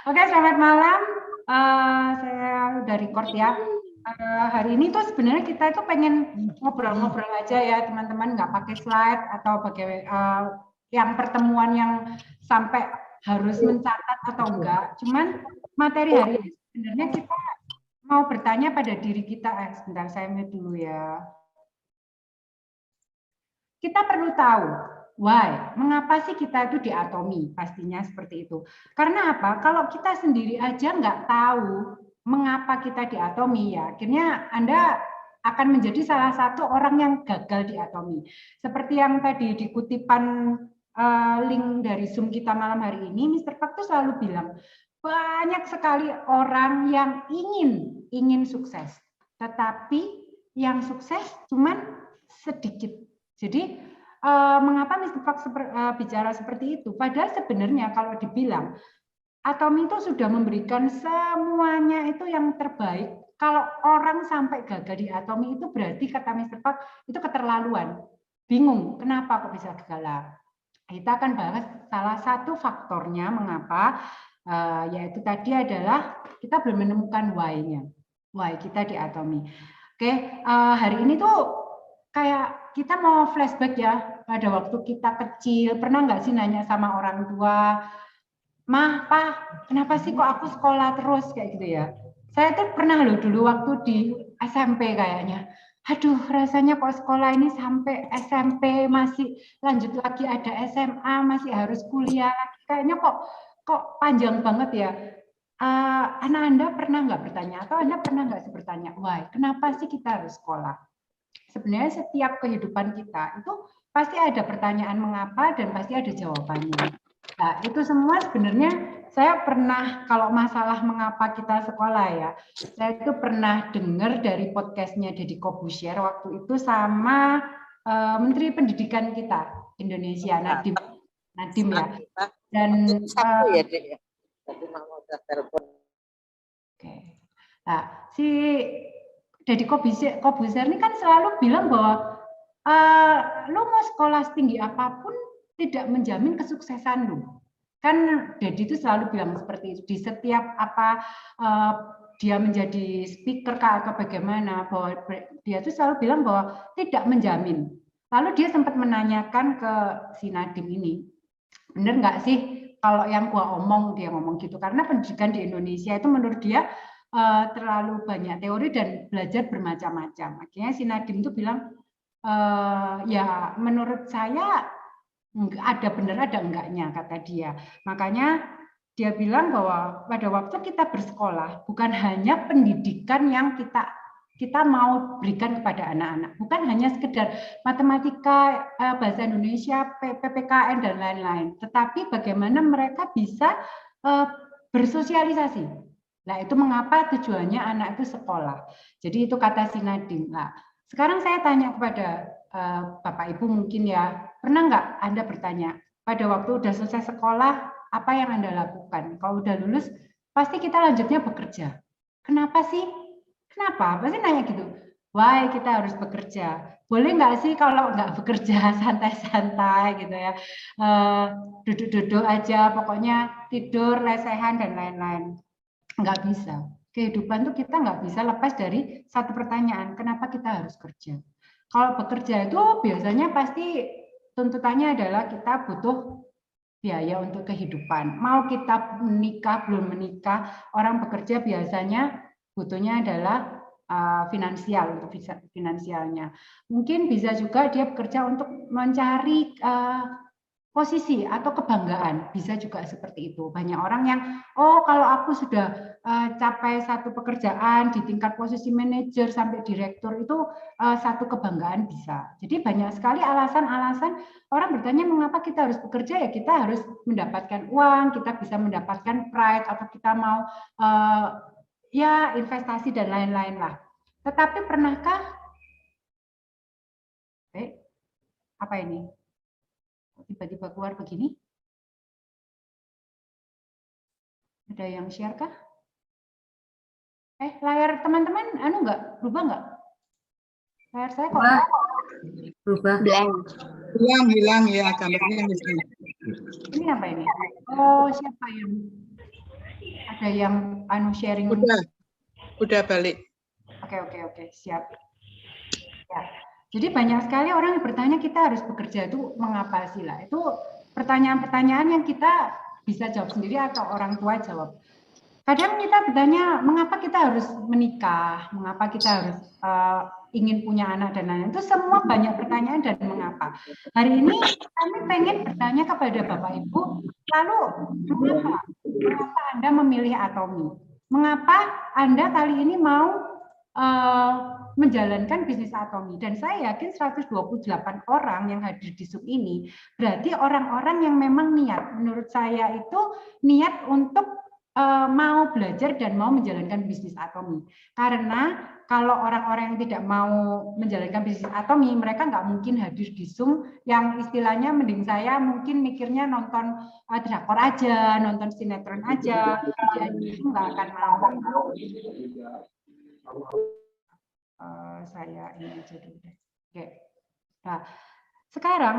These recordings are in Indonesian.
Oke, selamat malam. Saya udah record ya. Hari ini tuh sebenarnya kita itu pengen ngobrol-ngobrol aja ya, teman-teman, nggak pakai slide atau pakai yang pertemuan yang sampai harus mencatat atau enggak. Cuman materi hari ini sebenarnya kita mau bertanya pada diri kita. Sebentar, saya mute dulu ya. Kita perlu tahu why, mengapa sih kita itu diatomi? Pastinya seperti itu. Karena apa? Kalau kita sendiri aja nggak tahu mengapa kita diatomi, ya akhirnya Anda akan menjadi salah satu orang yang gagal diatomi. Seperti yang tadi di kutipan link dari Zoom kita malam hari ini, Mr. Pak tuh selalu bilang, banyak sekali orang yang ingin sukses, tetapi yang sukses cuman sedikit. Jadi mengapa Mr. Fox bicara seperti itu? Padahal sebenarnya kalau dibilang Atomi itu sudah memberikan semuanya itu yang terbaik. Kalau orang sampai gagal di Atomi itu berarti kata Mr. Fox itu keterlaluan. Bingung kenapa kok bisa gagal. Kita akan bahas salah satu faktornya mengapa, yaitu tadi adalah kita belum menemukan why-nya. Why kita di Atomi. Oke, hari ini tuh kayak kita mau flashback ya pada waktu kita kecil. Pernah nggak sih nanya sama orang tua, "Mah, Pak, kenapa sih kok aku sekolah terus?" kayak gitu ya. Saya tuh pernah loh dulu waktu di SMP kayaknya. Aduh, rasanya kok sekolah ini sampai SMP masih lanjut lagi ada SMA, masih harus kuliah lagi. Kayaknya kok panjang banget ya. Anak Anda pernah nggak bertanya atau Anda pernah nggak sih bertanya, why, kenapa sih kita harus sekolah? Sebenarnya setiap kehidupan kita itu pasti ada pertanyaan mengapa dan pasti ada jawabannya. Nah, itu semua sebenarnya saya pernah, kalau masalah mengapa kita sekolah ya, saya itu pernah dengar dari podcastnya Deddy Corbuzier waktu itu sama Menteri Pendidikan kita Indonesia, Nadiem ya. Dan satu ya, Dek ya. Tadi mau telepon. Oke. Nah, si Deddy Corbuzier ini kan selalu bilang bahwa lo mau sekolah setinggi apapun tidak menjamin kesuksesan lo. Kan Deddy itu selalu bilang seperti itu di setiap apa dia menjadi speaker atau bagaimana, bahwa dia itu selalu bilang bahwa tidak menjamin. Lalu dia sempat menanyakan ke si Nadiem ini, bener nggak sih kalau yang gua omong, dia ngomong gitu, karena pendidikan di Indonesia itu menurut dia terlalu banyak teori dan belajar bermacam-macam. Akhirnya si Nadiem itu bilang, ya menurut saya ada benar ada enggaknya, kata dia. Makanya dia bilang bahwa pada waktu kita bersekolah bukan hanya pendidikan yang kita mau berikan kepada anak-anak, bukan hanya sekedar matematika, bahasa Indonesia, PPKN dan lain-lain, tetapi bagaimana mereka bisa bersosialisasi. Nah, itu mengapa tujuannya anak itu sekolah. Jadi itu kata si Nadiem. Nah, sekarang saya tanya kepada Bapak Ibu mungkin ya, pernah nggak Anda bertanya, pada waktu udah selesai sekolah, apa yang Anda lakukan? Kalau udah lulus, pasti kita lanjutnya bekerja. Kenapa sih? Kenapa? Pasti nanya gitu. Why kita harus bekerja? Boleh nggak sih kalau nggak bekerja santai-santai gitu ya, duduk-duduk aja, pokoknya tidur, lesehan dan lain-lain. Nggak bisa. Kehidupan tuh kita nggak bisa lepas dari satu pertanyaan, kenapa kita harus kerja? Kalau bekerja itu biasanya pasti tuntutannya adalah kita butuh biaya untuk kehidupan. Mau kita menikah, belum menikah, orang bekerja biasanya butuhnya adalah finansial, untuk finansialnya. Mungkin bisa juga dia bekerja untuk mencari posisi atau kebanggaan, bisa juga seperti itu. Banyak orang yang, oh kalau aku sudah capai satu pekerjaan di tingkat posisi manajer sampai direktur, itu satu kebanggaan bisa. Jadi banyak sekali alasan-alasan orang bertanya mengapa kita harus bekerja, ya kita harus mendapatkan uang, kita bisa mendapatkan pride, atau kita mau ya investasi dan lain-lain lah. Tetapi pernahkah, apa ini? Tiba-tiba keluar begini? Ada yang share kah? Layar teman-teman anu nggak berubah nggak? Layar saya kok berubah. Hilang ya, gambarnya. Ini apa ini? Oh, siapa yang Ada yang sharing? Udah balik. Oke, siap. Ya. Jadi banyak sekali orang yang bertanya kita harus bekerja itu mengapa sih lah. Itu pertanyaan-pertanyaan yang kita bisa jawab sendiri atau orang tua jawab. Kadang kita bertanya mengapa kita harus menikah, mengapa kita harus ingin punya anak dan lain-lain. Itu semua banyak pertanyaan dan mengapa. Hari ini kami pengen bertanya kepada Bapak Ibu, lalu mengapa Anda memilih Atomi? Mengapa Anda kali ini mau menjalankan bisnis Atomi? Dan saya yakin 128 orang yang hadir di Zoom ini berarti orang-orang yang memang niat. Menurut saya itu niat untuk mau belajar dan mau menjalankan bisnis Atomi. Karena kalau orang-orang yang tidak mau menjalankan bisnis Atomi, mereka nggak mungkin hadir di Zoom yang istilahnya mending saya mungkin mikirnya nonton drakor aja, nonton sinetron aja, jadi nggak akan mau. Saya ini aja dulu deh. Oke. Nah, sekarang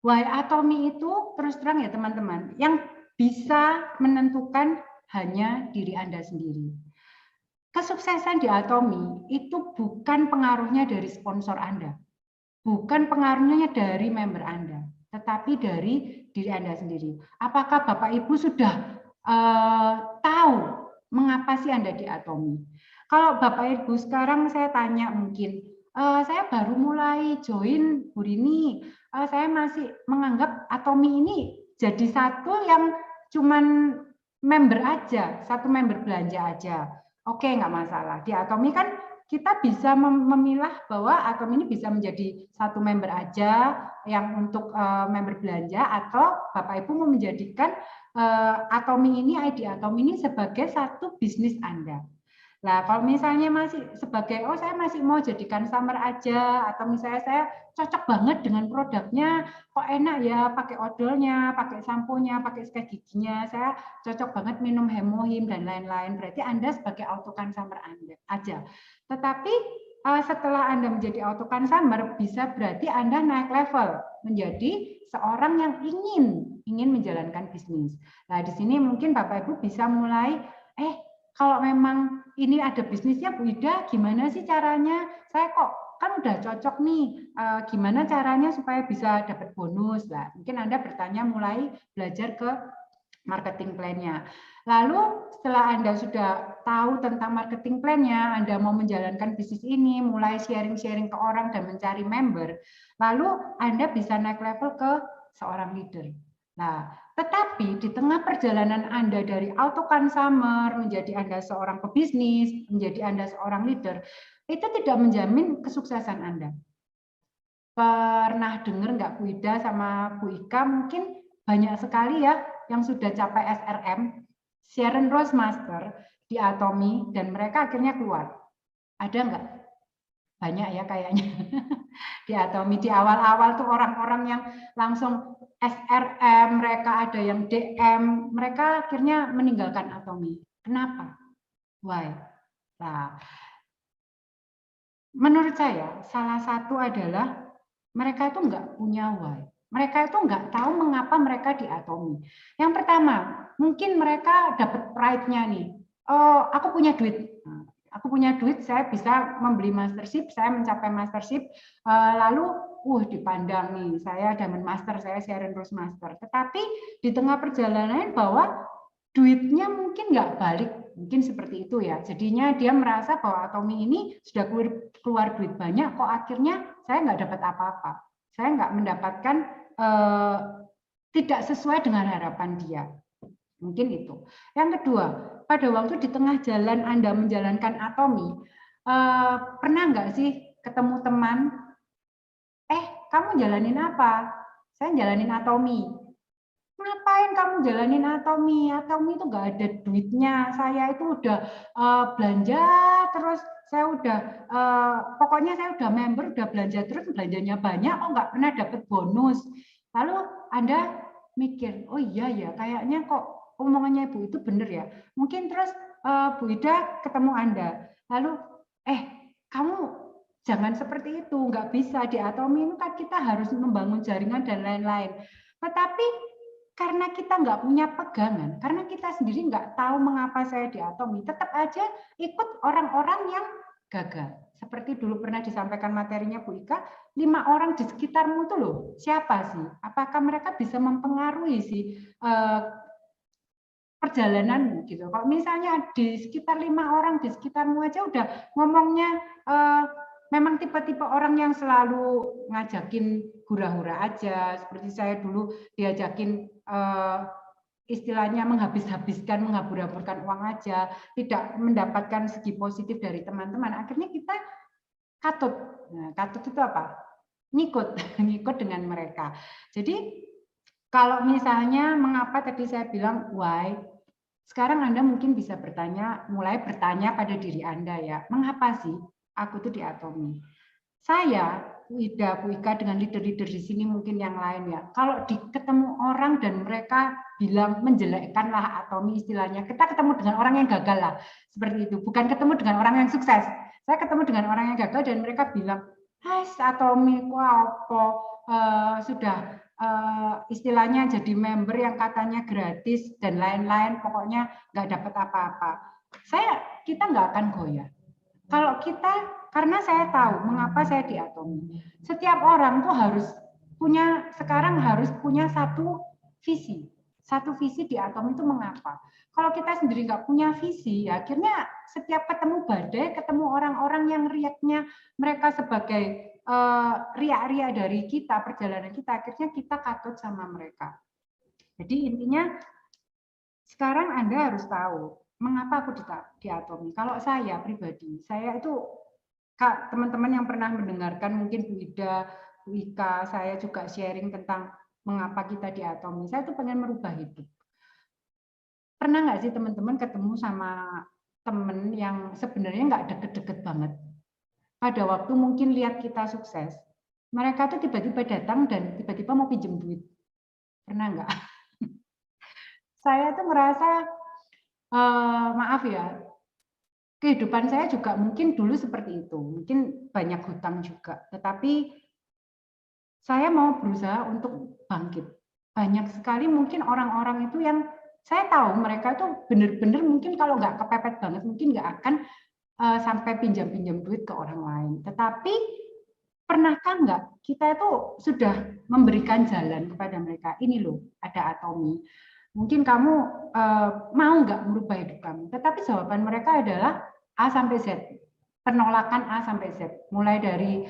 why Atomi itu terus terang ya teman-teman, yang bisa menentukan hanya diri Anda sendiri. Kesuksesan di Atomi itu bukan pengaruhnya dari sponsor Anda, bukan pengaruhnya dari member Anda, tetapi dari diri Anda sendiri. Apakah Bapak Ibu sudah tahu mengapa sih Anda di Atomi? Kalau Bapak Ibu sekarang saya tanya mungkin, saya baru mulai join Bu Rini, saya masih menganggap Atomi ini jadi satu yang cuman member aja, satu member belanja aja. Oke, nggak masalah. Di Atomi kan kita bisa memilah bahwa Atomi ini bisa menjadi satu member aja yang untuk member belanja, atau Bapak Ibu mau menjadikan Atomi ini, ID Atomi ini sebagai satu bisnis Anda. Nah, kalau misalnya masih sebagai, saya masih mau jadikan summer aja, atau misalnya saya cocok banget dengan produknya, kok enak ya pakai odolnya, pakai samponya, pakai sikat giginya, saya cocok banget minum Hemohim dan lain-lain, berarti Anda sebagai auto consumer Anda aja. Tetapi setelah Anda menjadi auto consumer, bisa berarti Anda naik level menjadi seorang yang ingin menjalankan bisnis. Nah, di sini mungkin Bapak Ibu bisa mulai, kalau memang ini ada bisnisnya Bu Ida, gimana sih caranya? Saya kok kan udah cocok nih, gimana caranya supaya bisa dapat bonus? Lah, mungkin Anda bertanya mulai belajar ke marketing plan-nya. Lalu setelah Anda sudah tahu tentang marketing plan-nya, Anda mau menjalankan bisnis ini, mulai sharing-sharing ke orang dan mencari member, lalu Anda bisa naik level ke seorang leader. Nah, tetapi di tengah perjalanan Anda dari auto consumer menjadi Anda seorang pebisnis, menjadi Anda seorang leader, itu tidak menjamin kesuksesan Anda. Pernah dengar nggak Bu Ida sama Bu Ika? Mungkin banyak sekali ya yang sudah capai SRM, Sharon Rose Master di Atomi, dan mereka akhirnya keluar. Ada nggak? Banyak ya kayaknya. Di Atomi di awal-awal tuh orang-orang yang langsung SRM, mereka ada yang DM, mereka akhirnya meninggalkan Atomi. Kenapa? Why? Nah, menurut saya salah satu adalah mereka itu nggak punya why. Mereka itu nggak tahu mengapa mereka di Atomi. Yang pertama, mungkin mereka dapat pride-nya nih. Oh, aku punya duit. Aku punya duit, saya bisa membeli mastership, saya mencapai mastership, lalu dipandang nih, saya Diamond Master, saya Sharon Rose Master. Tetapi di tengah perjalanan bahwa duitnya mungkin nggak balik, mungkin seperti itu ya. Jadinya dia merasa bahwa Atomi ini sudah keluar duit banyak, kok akhirnya saya nggak dapat apa-apa. Saya nggak mendapatkan, tidak sesuai dengan harapan dia. Mungkin itu. Yang kedua, pada waktu di tengah jalan Anda menjalankan Atomi, pernah nggak sih ketemu teman, kamu jalanin apa? Saya jalanin Atomi. Ngapain kamu jalanin Atomi? Atomi itu nggak ada duitnya. Saya itu udah belanja terus, saya udah pokoknya saya udah member, udah belanja terus, belanjanya banyak, kok nggak pernah dapat bonus. Lalu Anda mikir, oh iya ya, kayaknya kok omongannya Ibu itu benar ya. Mungkin terus Bu Ida ketemu Anda, lalu kamu jangan seperti itu, nggak bisa di Atomi ini kan kita harus membangun jaringan dan lain-lain. Tetapi karena kita nggak punya pegangan, karena kita sendiri nggak tahu mengapa saya diatomi, tetap aja ikut orang-orang yang gagal. Seperti dulu pernah disampaikan materinya Bu Ika, 5 orang di sekitarmu itu loh, siapa sih? Apakah mereka bisa mempengaruhi sih perjalananmu gitu? Kalau misalnya di sekitar 5 orang di sekitarmu aja udah ngomongnya memang tipe-tipe orang yang selalu ngajakin hura-hura aja, seperti saya dulu diajakin istilahnya menghabis-habiskan, menghambur-hamburkan uang aja, tidak mendapatkan segi positif dari teman-teman. Akhirnya kita katut. Nah, katut itu apa? Ngikut dengan mereka. Jadi kalau misalnya mengapa tadi saya bilang why, sekarang Anda mungkin bisa mulai bertanya pada diri Anda ya, mengapa sih aku tuh diatomi? Saya, Wida, Bu Ika, dengan leader-leader di sini mungkin yang lain ya, kalau ketemu orang dan mereka bilang menjelekkan lah atomi istilahnya, kita ketemu dengan orang yang gagal lah, seperti itu. Bukan ketemu dengan orang yang sukses. Saya ketemu dengan orang yang gagal dan mereka bilang, hai atomi, apa sudah istilahnya jadi member yang katanya gratis dan lain-lain, pokoknya nggak dapat apa-apa. Kita nggak akan goyah. Kalau kita, karena saya tahu mengapa saya diatomi. Setiap orang tuh sekarang harus punya satu visi. Satu visi di Atomi itu mengapa. Kalau kita sendiri nggak punya visi, ya akhirnya setiap ketemu badai, ketemu orang-orang yang riaknya mereka sebagai riak-riak dari kita, perjalanan kita, akhirnya kita katut sama mereka. Jadi intinya sekarang Anda harus tahu mengapa aku diatomi. Kalau saya pribadi, saya itu teman-teman yang pernah mendengarkan mungkin Bu Ida, Bu Ika, saya juga sharing tentang mengapa kita diatomi. Saya tuh pengen merubah hidup. Pernah nggak sih teman-teman ketemu sama teman yang sebenarnya nggak deket-deket banget? Pada waktu mungkin lihat kita sukses, mereka tuh tiba-tiba datang dan tiba-tiba mau pinjem duit. Pernah nggak? Saya tuh merasa, maaf ya, kehidupan saya juga mungkin dulu seperti itu. Mungkin banyak hutang juga. Tetapi saya mau berusaha untuk bangkit. Banyak sekali mungkin orang-orang itu yang saya tahu mereka itu benar-benar mungkin kalau nggak kepepet banget, mungkin nggak akan sampai pinjam-pinjam duit ke orang lain. Tetapi pernahkah nggak kita itu sudah memberikan jalan kepada mereka? Ini loh, ada Atomi. Mungkin kamu mau nggak merubah hidup kamu? Tetapi jawaban mereka adalah A sampai Z. Penolakan A sampai Z. Mulai dari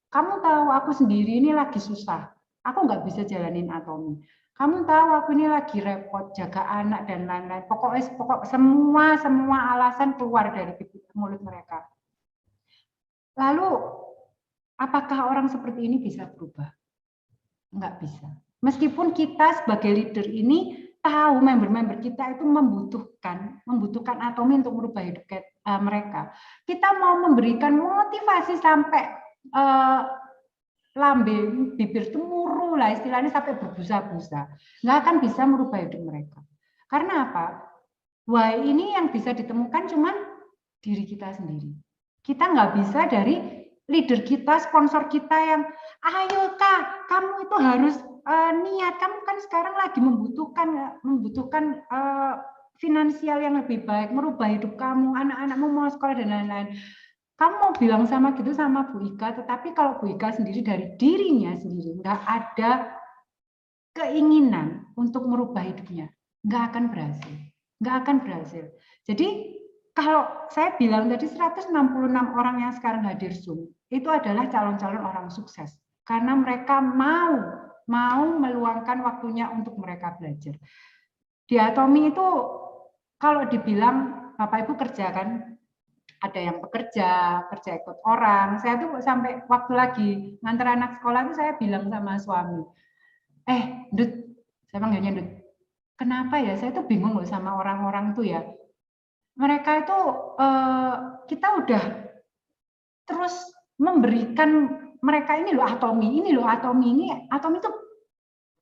kamu tahu aku sendiri ini lagi susah. Aku nggak bisa jalanin Atomi. Kamu tahu aku ini lagi repot jaga anak dan lain-lain. Pokok semua alasan keluar dari mulut mereka. Lalu apakah orang seperti ini bisa berubah? Enggak bisa. Meskipun kita sebagai leader ini tahu member-member kita itu membutuhkan Atomi untuk merubah hidup mereka. Kita mau memberikan motivasi sampai lambe bibir itu muru lah istilahnya sampai berbusa-busa, nggak akan bisa merubah hidup mereka. Karena apa? Why ini yang bisa ditemukan cuman diri kita sendiri. Kita nggak bisa dari leader kita, sponsor kita yang ayo Kak, kamu itu harus niat. Kamu kan sekarang lagi membutuhkan finansial yang lebih baik, merubah hidup kamu, anak-anakmu mau sekolah dan lain-lain. Kamu mau bilang sama gitu sama Bu Ika, tetapi kalau Bu Ika sendiri dari dirinya sendiri nggak ada keinginan untuk merubah hidupnya, nggak akan berhasil. Jadi kalau saya bilang tadi 166 orang yang sekarang hadir Zoom itu adalah calon-calon orang sukses karena mereka mau meluangkan waktunya untuk mereka belajar. Di Atomi itu kalau dibilang Bapak Ibu kerja kan, ada yang kerja ikut orang. Saya tuh sampai waktu lagi nganter anak sekolah itu saya bilang sama suami, Dut, saya panggilnya Dut, kenapa ya saya tuh bingung loh sama orang-orang tuh ya. Mereka itu kita udah terus memberikan mereka ini loh Atomi ini tuh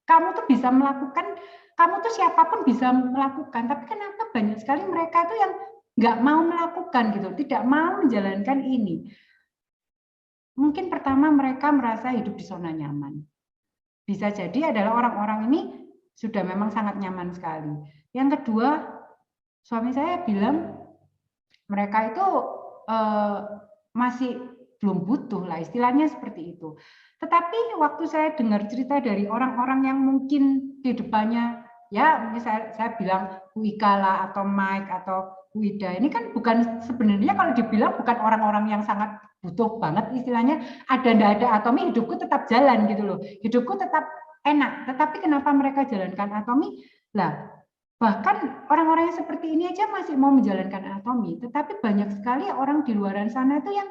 kamu tuh bisa melakukan, kamu tuh siapapun bisa melakukan, tapi kenapa banyak sekali mereka itu yang nggak mau melakukan gitu, tidak mau menjalankan ini. Mungkin pertama mereka merasa hidup di zona nyaman. Bisa jadi adalah orang-orang ini sudah memang sangat nyaman sekali. Yang kedua, suami saya bilang mereka itu masih belum butuh lah, istilahnya seperti itu. Tetapi waktu saya dengar cerita dari orang-orang yang mungkin di depannya, ya misalnya saya bilang Bu Ika lah, atau Mike, atau Bu Ida, ini kan bukan, sebenarnya kalau dibilang bukan orang-orang yang sangat butuh banget, istilahnya ada ndak ada Atomi, hidupku tetap jalan gitu loh, hidupku tetap enak. Tetapi kenapa mereka jalankan Atomi? Lah, bahkan orang-orang yang seperti ini aja masih mau menjalankan Atomi, tetapi banyak sekali orang di luar sana itu yang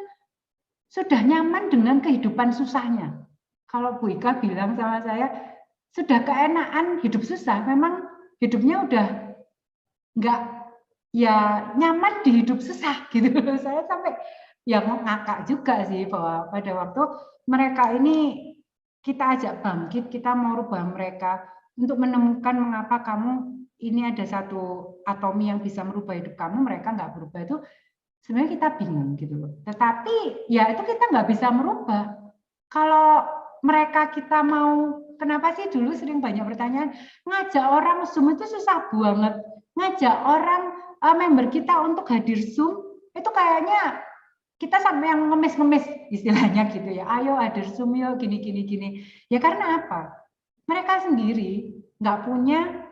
sudah nyaman dengan kehidupan susahnya. Kalau Bu Ika bilang sama saya, sudah keenaan hidup susah, memang hidupnya udah nggak, ya nyaman di hidup susah gitu. Saya sampai ya ngakak juga sih, bahwa pada waktu mereka ini kita ajak bangkit, kita mau rubah mereka untuk menemukan mengapa kamu ini ada satu Atomi yang bisa merubah hidup kamu, mereka nggak berubah, itu sebenarnya kita bingung gitu loh. Tetapi ya itu kita nggak bisa merubah. Kalau mereka kita mau, kenapa sih dulu sering banyak pertanyaan, ngajak orang Zoom itu susah banget. Ngajak orang member kita untuk hadir Zoom, itu kayaknya kita sampai yang ngemis-ngemis istilahnya gitu ya. Ayo hadir Zoom yuk, gini. Ya karena apa? Mereka sendiri nggak punya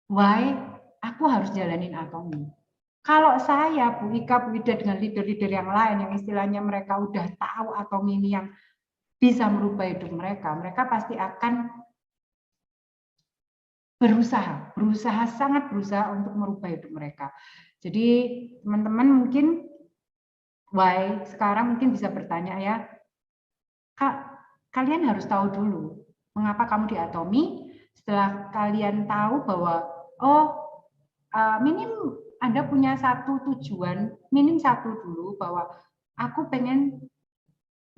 why aku harus jalanin Atomi. Kalau saya, Bu Ika, Bu Ida, dengan leader-leader yang lain yang istilahnya mereka udah tahu Atomi ini yang bisa merubah hidup mereka, mereka pasti akan berusaha, sangat berusaha untuk merubah hidup mereka. Jadi teman-teman mungkin why sekarang mungkin bisa bertanya ya, Kak, kalian harus tahu dulu mengapa kamu di Atomi. Setelah kalian tahu bahwa minim Anda punya satu tujuan, minim satu dulu, bahwa aku pengen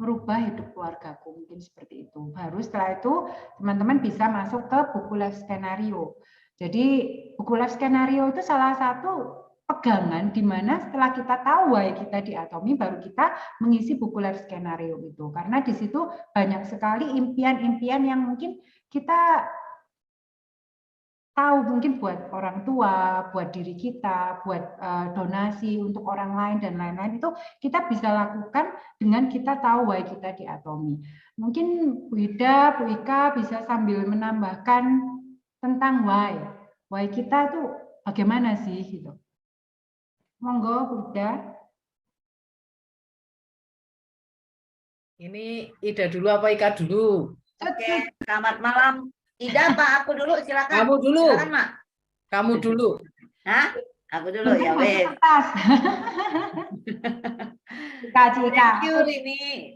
merubah hidup keluargaku, mungkin seperti itu. Baru setelah itu teman-teman bisa masuk ke buku life skenario. Jadi buku life skenario itu salah satu pegangan di mana setelah kita tahu why kita di Atomi, baru kita mengisi buku life skenario itu. Karena di situ banyak sekali impian-impian yang mungkin kita tahu, mungkin buat orang tua, buat diri kita, buat donasi untuk orang lain dan lain-lain, itu kita bisa lakukan dengan kita tahu why kita di Atomi. Mungkin Bu Ida, Bu Ika bisa sambil menambahkan tentang why kita itu bagaimana sih gitu. Monggo Bu Ida. Ini Ida dulu apa Ika dulu? Oke, selamat malam. Ida, Pak, aku dulu, silakan. Kamu dulu. Silakan, Mak. Kamu dulu. Hah? Aku dulu, ya wes.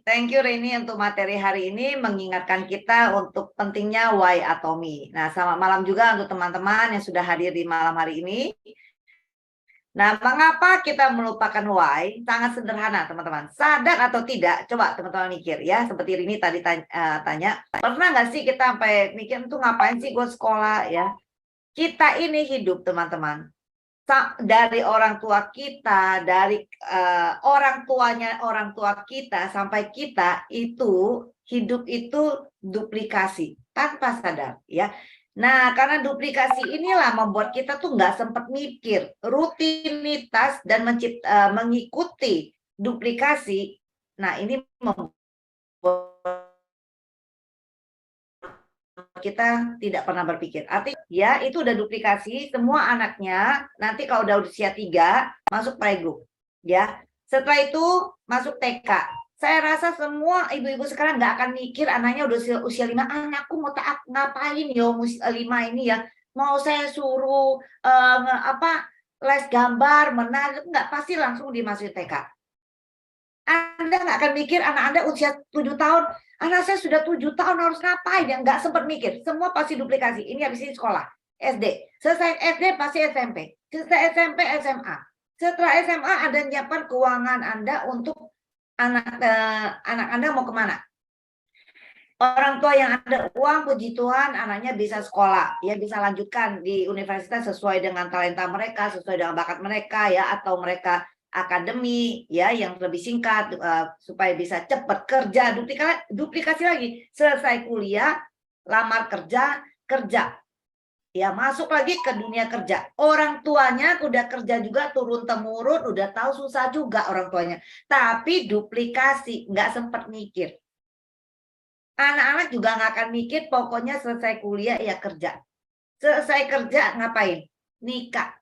Thank you Rini untuk materi hari ini, mengingatkan kita untuk pentingnya why Atomi. Nah, selamat malam juga untuk teman-teman yang sudah hadir di malam hari ini. Nah, mengapa kita melupakan why? Sangat sederhana, teman-teman. Sadar atau tidak, coba teman-teman mikir ya. Seperti Rini tadi tanya, pernah nggak sih kita sampai mikir tuh ngapain sih gue sekolah ya? Kita ini hidup, teman-teman. Dari orang tua kita, dari orang tuanya orang tua kita sampai kita, itu hidup itu duplikasi tanpa sadar ya. Nah, karena duplikasi inilah membuat kita tuh nggak sempat mikir, rutinitas dan mengikuti duplikasi. Nah, ini membuat kita tidak pernah berpikir. Artinya ya itu udah duplikasi, semua anaknya nanti kalau udah usia 3 masuk playgroup ya. Setelah itu masuk TK. Saya rasa semua ibu-ibu sekarang nggak akan mikir anaknya udah usia 5, anakku mau ngapain yo usia 5 ini ya. Mau saya suruh les gambar, menari, nggak, pasti langsung dimasukin TK. Anda nggak akan mikir anak Anda usia 7 tahun, anak saya sudah 7 tahun harus ngapain ya, nggak sempat mikir. Semua pasti duplikasi. Ini habis ini sekolah, SD. Selesai SD pasti SMP. Selesai SMP SMA. Setelah SMA Anda menyiapkan keuangan Anda untuk anak Anda mau kemana. Orang tua yang ada uang, puji Tuhan, anaknya bisa sekolah, ya bisa lanjutkan di universitas sesuai dengan talenta mereka, sesuai dengan bakat mereka, ya, atau mereka akademi, ya, yang lebih singkat supaya bisa cepat kerja. Duplikasi lagi, selesai kuliah, lamar kerja, kerja. Ya, masuk lagi ke dunia kerja. Orang tuanya udah kerja juga turun-temurun, udah tahu susah juga orang tuanya. Tapi duplikasi, nggak sempat mikir. Anak-anak juga nggak akan mikir, pokoknya selesai kuliah ya kerja. Selesai kerja ngapain? Nikah.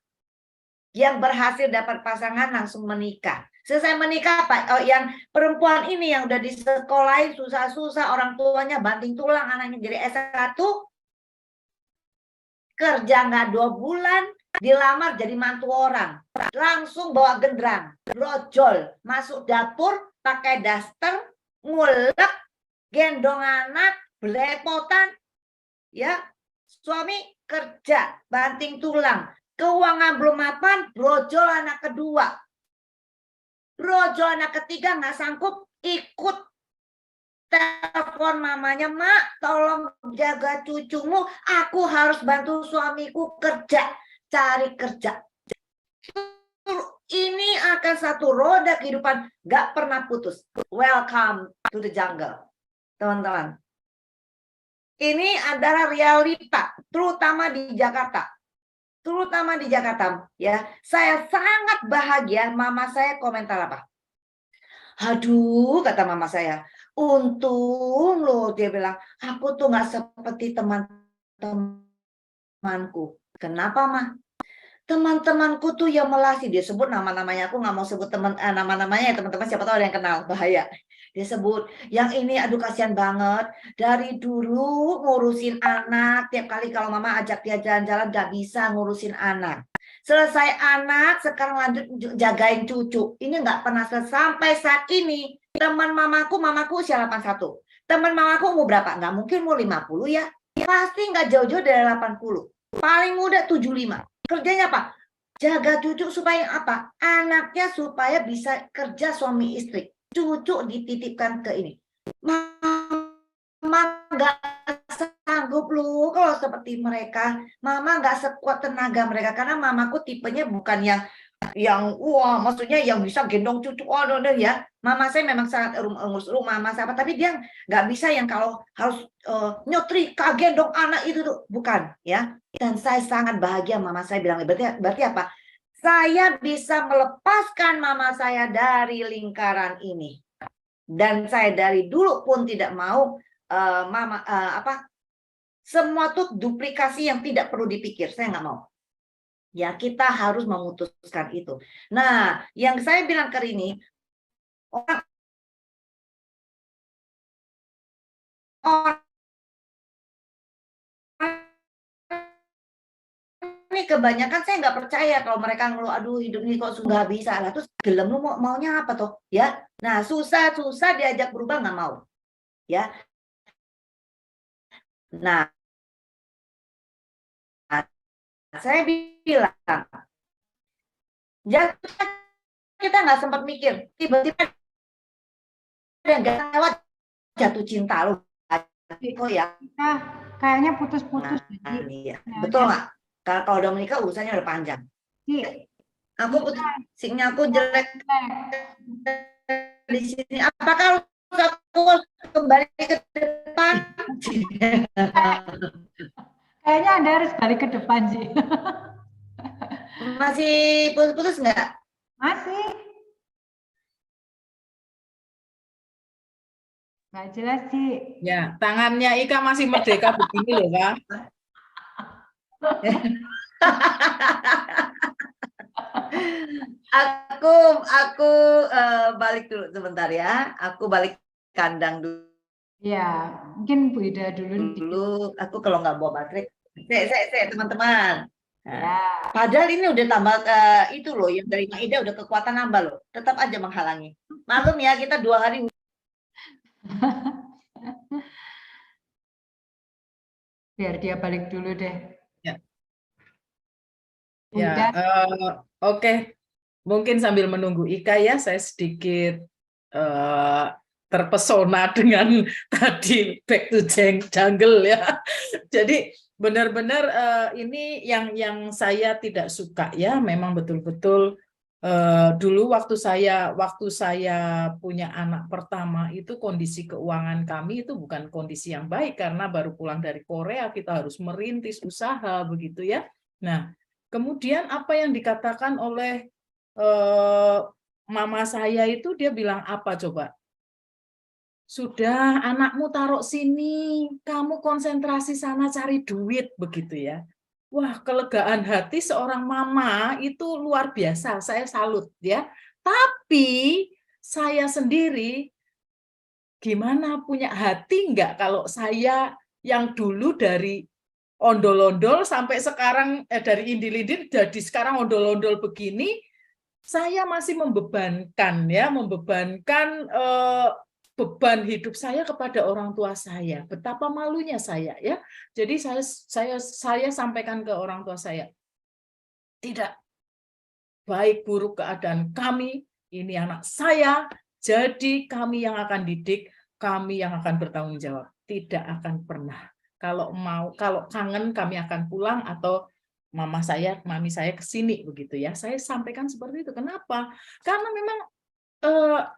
Yang berhasil dapat pasangan langsung menikah. Selesai menikah apa? Oh, yang perempuan ini yang udah disekolahin susah-susah, orang tuanya banting tulang, anaknya jadi S1, kerja nggak 2 bulan, dilamar jadi mantu orang, langsung bawa genderang, brojol, masuk dapur, pakai daster, ngulek, gendong anak, belepotan, ya, suami kerja, banting tulang, keuangan belum mapan, brojol anak kedua, brojol anak ketiga nggak sanggup, ikut telepon mamanya, mak tolong jaga cucumu, aku harus bantu suamiku kerja, cari kerja. Ini akan satu roda kehidupan gak pernah putus. Welcome to the jungle, teman-teman. Ini adalah realita, terutama di Jakarta. Terutama di Jakarta, ya. Saya sangat bahagia. Mama saya komentar apa? Aduh, kata mama saya, untung loh, dia bilang, aku tuh nggak seperti teman-temanku. Kenapa, mah? Teman-temanku tuh yang melasi, dia sebut nama-namanya, aku nggak mau sebut nama-namanya, teman-teman siapa tahu ada yang kenal, bahaya. Dia sebut, yang ini aduh kasihan banget, dari dulu ngurusin anak, tiap kali kalau mama ajak dia jalan-jalan nggak bisa ngurusin anak. Selesai anak, sekarang lanjut jagain cucu. Ini nggak pernah selesai. Sampai saat ini, teman mamaku usia 81. Teman mamaku umur berapa? Nggak mungkin umur 50 ya. Pasti nggak jauh-jauh dari 80. Paling muda 75. Kerjanya apa? Jaga cucu supaya apa? Anaknya supaya bisa kerja suami istri. Cucu dititipkan ke ini. Mama nggak sanggup lu kalau seperti mereka. Mama nggak sekuat tenaga mereka karena mamaku tipenya bukan yang wah, maksudnya yang bisa gendong cucu ya. Mama saya memang sangat ngurus rumah masa apa, tapi dia nggak bisa yang kalau harus nyetrika gendong anak itu tuh, bukan ya. Dan saya sangat bahagia mama saya bilang berarti apa? Saya bisa melepaskan mama saya dari lingkaran ini. Dan saya dari dulu pun tidak mau semua tuh duplikasi yang tidak perlu dipikir, saya nggak mau. Ya, kita harus memutuskan itu. Nah, yang saya bilang ke ini, orang ini kebanyakan saya nggak percaya kalau mereka ngeluh, aduh hidup ini kok sudah bisa lah, terus gelem lu maunya apa tuh, ya? Nah, susah diajak berubah nggak mau, ya. Nah, saya bilang, kita nggak sempat mikir, tiba-tiba lewat jatuh cinta lu, kok ya? Kayaknya putus-putus. Nah, iya. Betul nggak? Kalau udah menikah urusannya udah panjang. Aku putus, sinyal aku jelek di sini. Apakah aku kembali ke depan? Kayaknya Anda harus balik ke depan sih. Masih putus-putus nggak? Masih. Nggak jelas sih. Ya, tangannya Ika masih merdeka begini loh, Kak. Aku balik dulu sebentar ya. Aku balik kandang dulu. Ya, mungkin Bu Ida dulu. Aku kalau nggak bawa baterai, saya teman-teman. Nah, ya. Padahal ini udah tambah itu loh, yang dari Maida udah kekuatan nambah loh. Tetap aja menghalangi. Maklum ya, kita 2 hari. Biar dia balik dulu deh. Ya. Ya, oke. Mungkin sambil menunggu Ika ya, saya sedikit terpesona dengan tadi back to jungle ya. Jadi benar-benar ini yang saya tidak suka ya, memang betul-betul Dulu waktu saya punya anak pertama itu kondisi keuangan kami itu bukan kondisi yang baik karena baru pulang dari Korea, kita harus merintis usaha begitu ya. Nah, kemudian apa yang dikatakan oleh mama saya itu, dia bilang apa coba? Sudah, anakmu taruh sini, kamu konsentrasi sana cari duit begitu ya. Wah, kelegaan hati seorang mama itu luar biasa, saya salut ya. Tapi saya sendiri gimana, punya hati enggak kalau saya yang dulu dari ondol-ondol sampai sekarang dari indil-indil jadi sekarang ondol-ondol begini, saya masih membebankan ya, beban hidup saya kepada orang tua saya. Betapa malunya saya ya. Jadi saya sampaikan ke orang tua saya, tidak baik buruk keadaan kami, ini anak saya, jadi kami yang akan didik, kami yang akan bertanggung jawab. Tidak akan pernah. Kalau kangen kami akan pulang atau mami saya ke sini begitu ya. Saya sampaikan seperti itu. Kenapa? Karena memang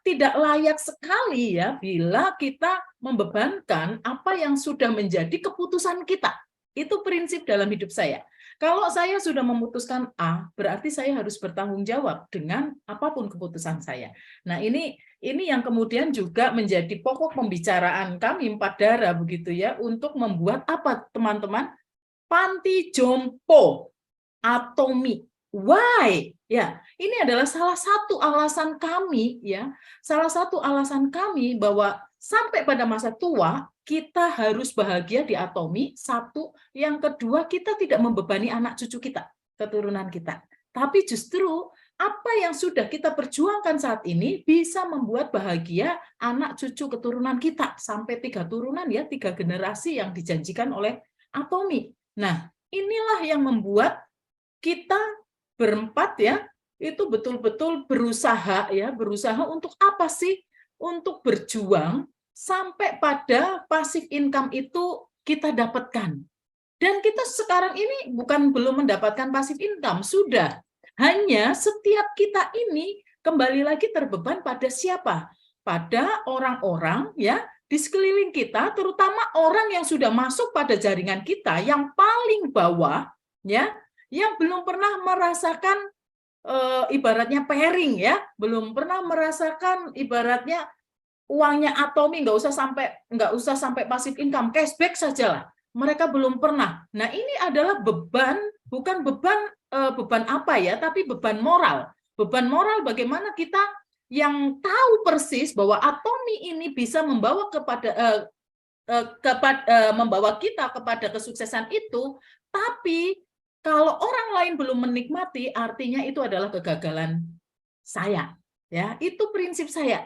tidak layak sekali ya bila kita membebankan apa yang sudah menjadi keputusan kita. Itu prinsip dalam hidup saya. Kalau saya sudah memutuskan A, berarti saya harus bertanggung jawab dengan apapun keputusan saya. Nah, ini yang kemudian juga menjadi pokok pembicaraan kami Empat Darah begitu ya, untuk membuat apa teman-teman? Panti Jompo Atomi. Why? Ya, ini adalah salah satu alasan kami ya. Salah satu alasan kami bahwa sampai pada masa tua kita harus bahagia di Atomi. Satu, yang kedua kita tidak membebani anak cucu kita, keturunan kita. Tapi justru apa yang sudah kita perjuangkan saat ini bisa membuat bahagia anak cucu keturunan kita sampai 3 turunan ya, 3 generasi yang dijanjikan oleh Atomi. Nah, inilah yang membuat kita berempat ya, itu betul-betul berusaha untuk apa sih? Untuk berjuang sampai pada passive income itu kita dapatkan. Dan kita sekarang ini belum mendapatkan passive income, sudah. Hanya setiap kita ini kembali lagi terbeban pada siapa? Pada orang-orang ya di sekeliling kita, terutama orang yang sudah masuk pada jaringan kita yang paling bawah ya, yang belum pernah merasakan ibaratnya pairing ya, belum pernah merasakan ibaratnya uangnya Atomi, nggak usah sampai passive income, cashback sajalah. Mereka belum pernah. Nah, ini adalah beban, bukan beban apa ya, tapi beban moral. Beban moral bagaimana kita yang tahu persis bahwa Atomi ini bisa membawa membawa kita kepada kesuksesan itu, tapi kalau orang lain belum menikmati, artinya itu adalah kegagalan saya. Ya, itu prinsip saya.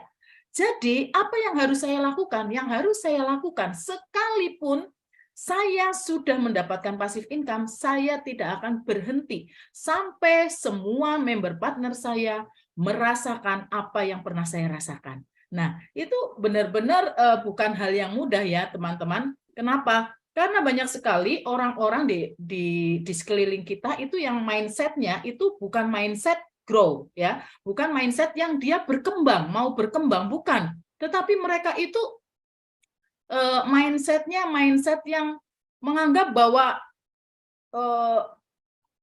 Jadi, apa yang harus saya lakukan? Yang harus saya lakukan, sekalipun saya sudah mendapatkan passive income, saya tidak akan berhenti sampai semua member partner saya merasakan apa yang pernah saya rasakan. Nah, itu benar-benar bukan hal yang mudah ya, teman-teman. Kenapa? Karena banyak sekali orang-orang di sekeliling kita itu yang mindset-nya itu bukan mindset grow ya, bukan mindset yang dia mau berkembang, bukan. Tetapi mereka itu mindset yang menganggap bahwa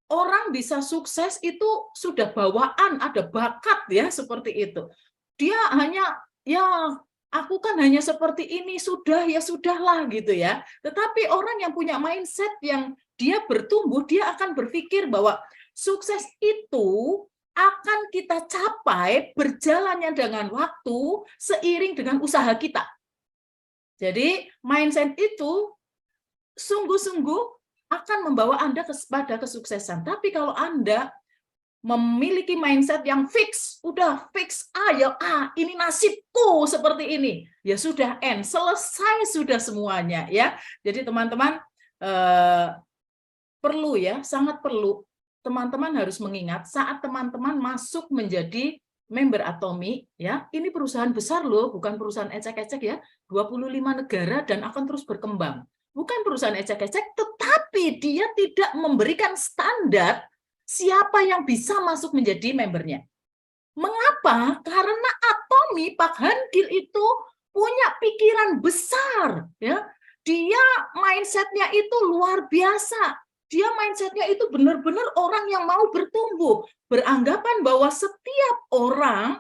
orang bisa sukses itu sudah bawaan, ada bakat ya seperti itu. Dia hanya aku kan hanya seperti ini, ya sudahlah gitu ya. Tetapi orang yang punya mindset yang dia bertumbuh, dia akan berpikir bahwa sukses itu akan kita capai berjalannya dengan waktu seiring dengan usaha kita. Jadi mindset itu sungguh-sungguh akan membawa Anda pada kesuksesan. Tapi kalau Anda memiliki mindset yang fix, udah fix, ini nasibku seperti ini, ya sudah selesai sudah semuanya ya. Jadi teman-teman perlu ya, sangat perlu teman-teman harus mengingat saat teman-teman masuk menjadi member Atomi ya, ini perusahaan besar loh, bukan perusahaan ecek-ecek ya, 25 negara dan akan terus berkembang. Bukan perusahaan ecek-ecek, tetapi dia tidak memberikan standar siapa yang bisa masuk menjadi membernya. Mengapa? Karena Atomi Pak Hankil itu punya pikiran besar, ya. Dia mindsetnya itu luar biasa. Dia mindsetnya itu benar-benar orang yang mau bertumbuh, beranggapan bahwa setiap orang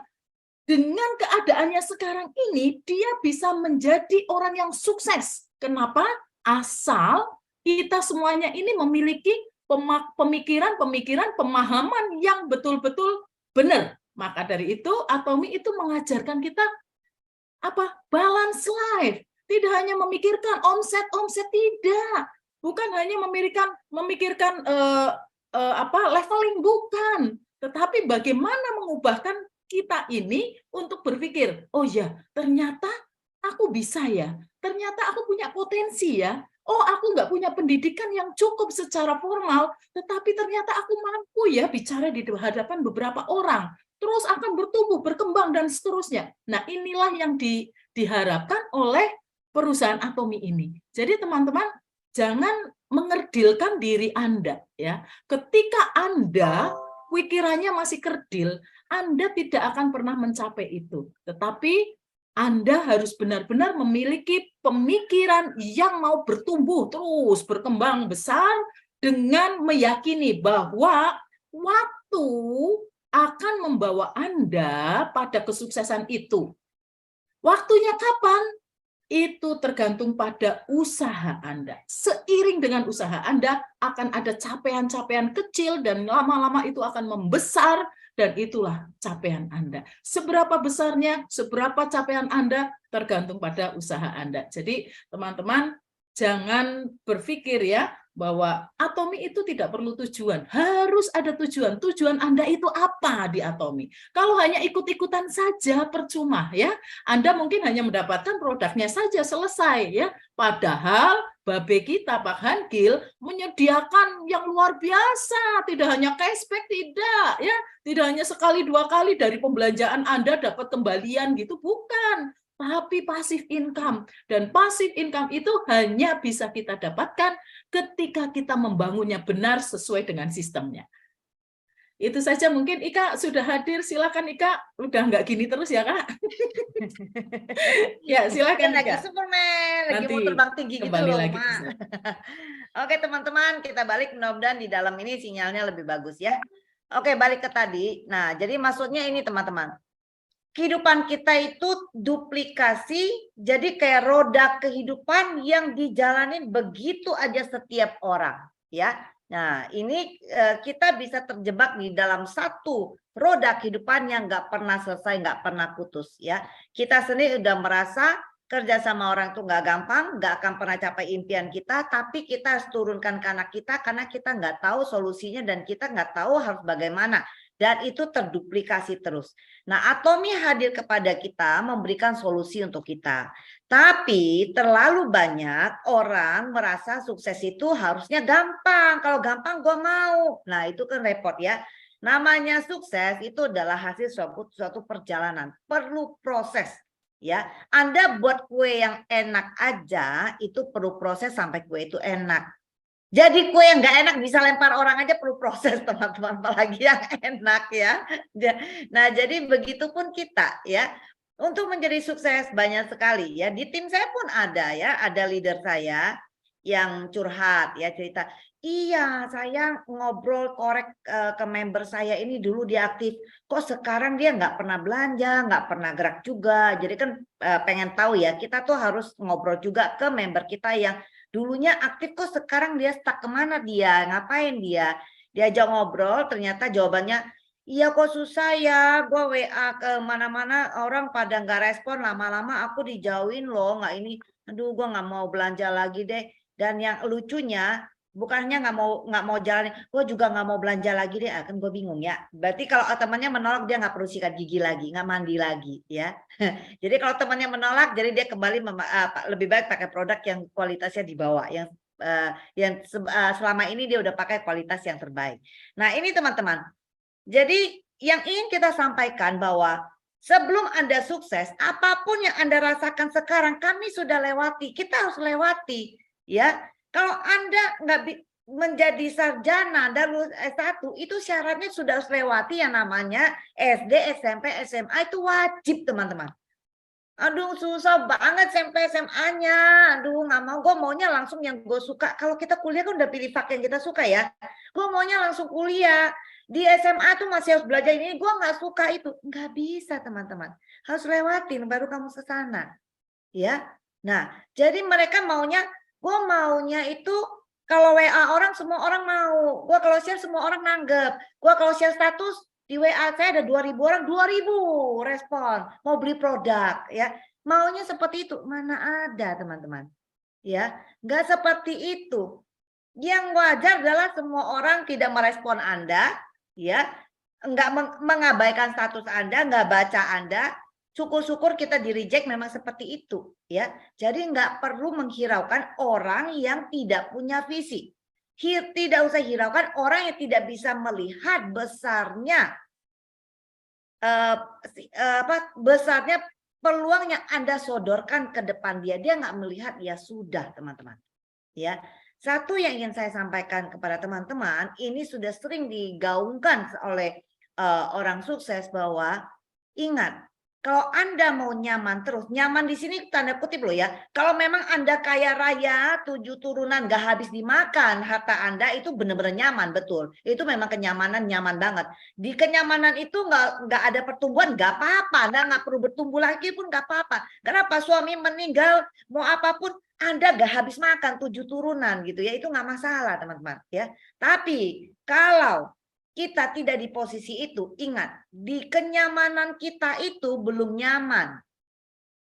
dengan keadaannya sekarang ini dia bisa menjadi orang yang sukses. Kenapa? Asal kita semuanya ini memiliki pemikiran, pemahaman yang betul-betul benar. Maka dari itu, Atomi itu mengajarkan kita balance life. Tidak hanya memikirkan omset tidak. Bukan hanya memikirkan leveling, bukan. Tetapi bagaimana mengubahkan kita ini untuk berpikir, oh ya, ternyata aku bisa ya. Ternyata aku punya potensi ya. Oh, aku nggak punya pendidikan yang cukup secara formal, tetapi ternyata aku mampu ya bicara di hadapan beberapa orang. Terus akan bertumbuh, berkembang, dan seterusnya. Nah, inilah yang diharapkan oleh perusahaan Atomi ini. Jadi teman-teman, jangan mengerdilkan diri Anda. Ya. Ketika Anda pikirannya masih kerdil, Anda tidak akan pernah mencapai itu. Tetapi Anda harus benar-benar memiliki pemikiran yang mau bertumbuh terus, berkembang besar, dengan meyakini bahwa waktu akan membawa Anda pada kesuksesan itu. Waktunya kapan? Itu tergantung pada usaha Anda. Seiring dengan usaha Anda akan ada capaian-capaian kecil dan lama-lama itu akan membesar, dan itulah capaian Anda. Seberapa besarnya, seberapa capaian Anda tergantung pada usaha Anda. Jadi teman-teman jangan berpikir ya bahwa Atomi itu tidak perlu tujuan. Harus ada tujuan. Tujuan Anda itu apa di Atomi? Kalau hanya ikut-ikutan saja percuma ya. Anda mungkin hanya mendapatkan produknya saja, selesai ya. Padahal Babe kita Pak Hankil menyediakan yang luar biasa, tidak hanya cashback, tidak ya, tidak hanya sekali dua kali dari pembelanjaan Anda dapat kembalian gitu, bukan, tapi passive income. Dan passive income itu hanya bisa kita dapatkan ketika kita membangunnya benar sesuai dengan sistemnya. Itu saja, mungkin Ika sudah hadir, silakan Ika. Udah nggak gini terus ya Kak? Ya silakan Ika. Lagi Superman, lagi mau terbang tinggi gitu loh, lagi. Oke teman-teman, kita balik, mudah-mudahan di dalam ini sinyalnya lebih bagus ya. Oke, balik ke tadi. Nah, jadi maksudnya ini teman-teman. Kehidupan kita itu duplikasi, jadi kayak roda kehidupan yang dijalanin begitu aja setiap orang ya. Nah, ini kita bisa terjebak di dalam satu roda kehidupan yang nggak pernah selesai, nggak pernah putus ya. Kita sendiri udah merasa kerja sama orang tuh nggak gampang, nggak akan pernah capai impian kita, tapi kita harus turunkan ke anak kita karena kita nggak tahu solusinya dan kita nggak tahu harus bagaimana. Dan itu terduplikasi terus. Nah, Atomi hadir kepada kita memberikan solusi untuk kita. Tapi terlalu banyak orang merasa sukses itu harusnya gampang. Kalau gampang gue mau. Nah, itu kan repot ya. Namanya sukses itu adalah hasil suatu perjalanan. Perlu proses. Ya, Anda buat kue yang enak aja itu perlu proses sampai kue itu enak. Jadi kue yang nggak enak bisa lempar orang aja perlu proses teman-teman, apalagi yang enak ya. Nah jadi begitupun kita ya. Untuk menjadi sukses banyak sekali ya. Di tim saya pun ada ya, ada leader saya yang curhat ya, cerita. Iya, saya ngobrol korek ke member saya ini dulu dia aktif. Kok sekarang dia nggak pernah belanja, nggak pernah gerak juga. Jadi kan pengen tahu ya, kita tuh harus ngobrol juga ke member kita yang dulunya aktif, kok sekarang dia stuck, kemana dia, ngapain dia. Diajak ngobrol, ternyata jawabannya, iya kok susah ya, gue WA ke mana-mana orang pada nggak respon, lama-lama aku dijauhin loh, nggak ini, aduh gue nggak mau belanja lagi deh. Dan yang lucunya, bukannya nggak mau jalan, gue juga nggak mau belanja lagi deh, kan gue bingung ya. Berarti kalau temannya menolak dia nggak perlu sikat gigi lagi, nggak mandi lagi ya. Jadi kalau temannya menolak, jadi dia kembali lebih baik pakai produk yang kualitasnya di bawah, yang selama ini dia udah pakai kualitas yang terbaik. Nah ini teman-teman, jadi yang ingin kita sampaikan bahwa sebelum Anda sukses, apapun yang Anda rasakan sekarang, kami sudah lewati, kita harus lewati ya. Kalau Anda menjadi sarjana dan lulus S1 itu syaratnya sudah harus lewati yang namanya SD, SMP, SMA, itu wajib teman-teman. Aduh susah banget SMP SMA-nya. Aduh nggak mau, gue maunya langsung yang gue suka. Kalau kita kuliah kan udah pilih vak yang kita suka ya. Gue maunya langsung kuliah. Di SMA tuh masih harus belajar ini, gue nggak suka itu. Nggak bisa teman-teman. Harus lewatin baru kamu ke sana. Ya. Nah, jadi mereka maunya, gue maunya itu kalau WA orang semua orang mau. Gue kalau share semua orang nanggep. Gue kalau share status di WA saya ada 2.000 orang, 2.000 respon. Mau beli produk ya. Maunya seperti itu. Mana ada teman-teman. Ya, nggak seperti itu. Yang wajar adalah semua orang tidak merespon Anda, ya, nggak mengabaikan status Anda, nggak baca Anda. Syukur-syukur kita di reject memang seperti itu, ya. Jadi nggak perlu menghiraukan orang yang tidak punya visi. Tidak usah hiraukan orang yang tidak bisa melihat besarnya, besarnya peluang yang Anda sodorkan ke depan dia. Dia nggak melihat, ya sudah teman-teman, ya. Satu yang ingin saya sampaikan kepada teman-teman, ini sudah sering digaungkan oleh orang sukses bahwa ingat, kalau Anda mau nyaman terus, nyaman di sini tanda kutip loh ya. Kalau memang Anda kaya raya, 7 turunan gak habis dimakan, harta Anda itu benar-benar nyaman, betul. Itu memang kenyamanan, nyaman banget. Di kenyamanan itu nggak ada pertumbuhan, nggak apa-apa. Anda nggak perlu bertumbuh lagi pun nggak apa-apa. Kenapa? Suami meninggal, mau apapun, Anda gak habis makan 7 turunan gitu ya. Itu nggak masalah teman-teman ya. Tapi kalau kita tidak di posisi itu, ingat, di kenyamanan kita itu belum nyaman.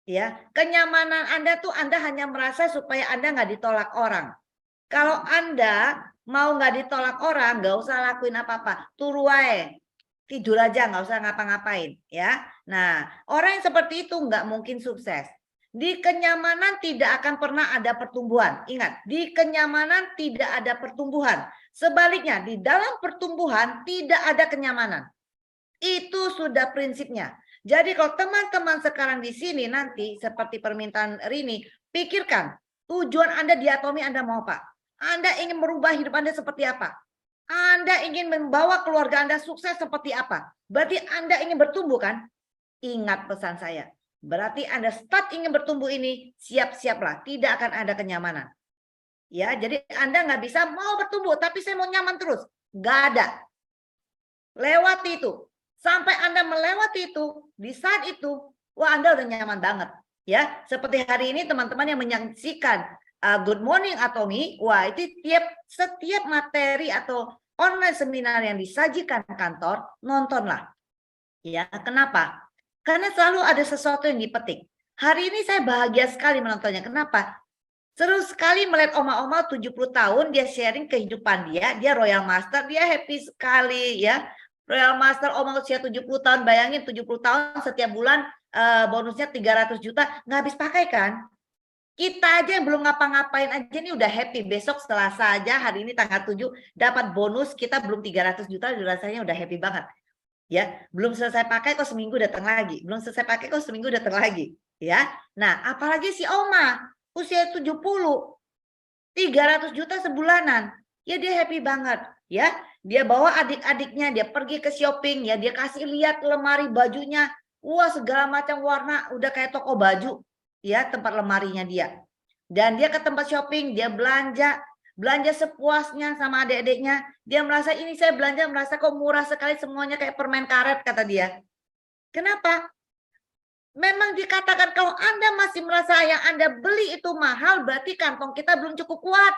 Ya, kenyamanan Anda tuh Anda hanya merasa supaya Anda nggak ditolak orang. Kalau Anda mau nggak ditolak orang, nggak usah lakuin apa-apa, turu wae. Tidur aja, nggak usah ngapa-ngapain, ya. Nah, orang yang seperti itu nggak mungkin sukses. Di kenyamanan tidak akan pernah ada pertumbuhan. Ingat, di kenyamanan tidak ada pertumbuhan. Sebaliknya, di dalam pertumbuhan tidak ada kenyamanan. Itu sudah prinsipnya. Jadi kalau teman-teman sekarang di sini nanti seperti permintaan Rini, pikirkan tujuan Anda di Atomi Anda mau apa? Anda ingin merubah hidup Anda seperti apa? Anda ingin membawa keluarga Anda sukses seperti apa? Berarti Anda ingin bertumbuh kan? Ingat pesan saya. Berarti Anda start ingin bertumbuh ini, siap-siaplah. Tidak akan ada kenyamanan. Ya, jadi Anda nggak bisa mau bertumbuh, tapi saya mau nyaman terus. Nggak ada. Lewati itu. Sampai Anda melewati itu, di saat itu, wah Anda udah nyaman banget. Ya, seperti hari ini teman-teman yang menyaksikan Good Morning Atomi, wah itu setiap materi atau online seminar yang disajikan kantor, nontonlah. Ya, kenapa? Karena selalu ada sesuatu yang dipetik. Hari ini saya bahagia sekali menontonnya. Kenapa? Seru sekali melihat oma-oma 70 tahun, dia sharing kehidupan dia Royal Master, dia happy sekali ya. Royal Master oma usia 70 tahun, bayangin 70 tahun setiap bulan bonusnya 300 juta, nggak habis pakai kan? Kita aja yang belum ngapa-ngapain aja ini udah happy. Besok Selasa aja, hari ini tanggal 7, dapat bonus, kita belum 300 juta, rasanya udah happy banget. Ya, belum selesai pakai kok seminggu datang lagi. Belum selesai pakai kok seminggu datang lagi. Ya, nah apalagi si oma usia 70, 300 juta sebulanan. Ya dia happy banget. Ya, dia bawa adik-adiknya, dia pergi ke shopping, ya dia kasih lihat lemari bajunya. Wah, segala macam warna, udah kayak toko baju. Ya, tempat lemarinya dia. Dan dia ke tempat shopping, dia belanja sepuasnya sama adik-adiknya. Dia merasa ini saya belanja merasa kok murah sekali, semuanya kayak permen karet kata dia. Kenapa? Memang dikatakan kalau Anda masih merasa yang Anda beli itu mahal, berarti kantong kita belum cukup kuat.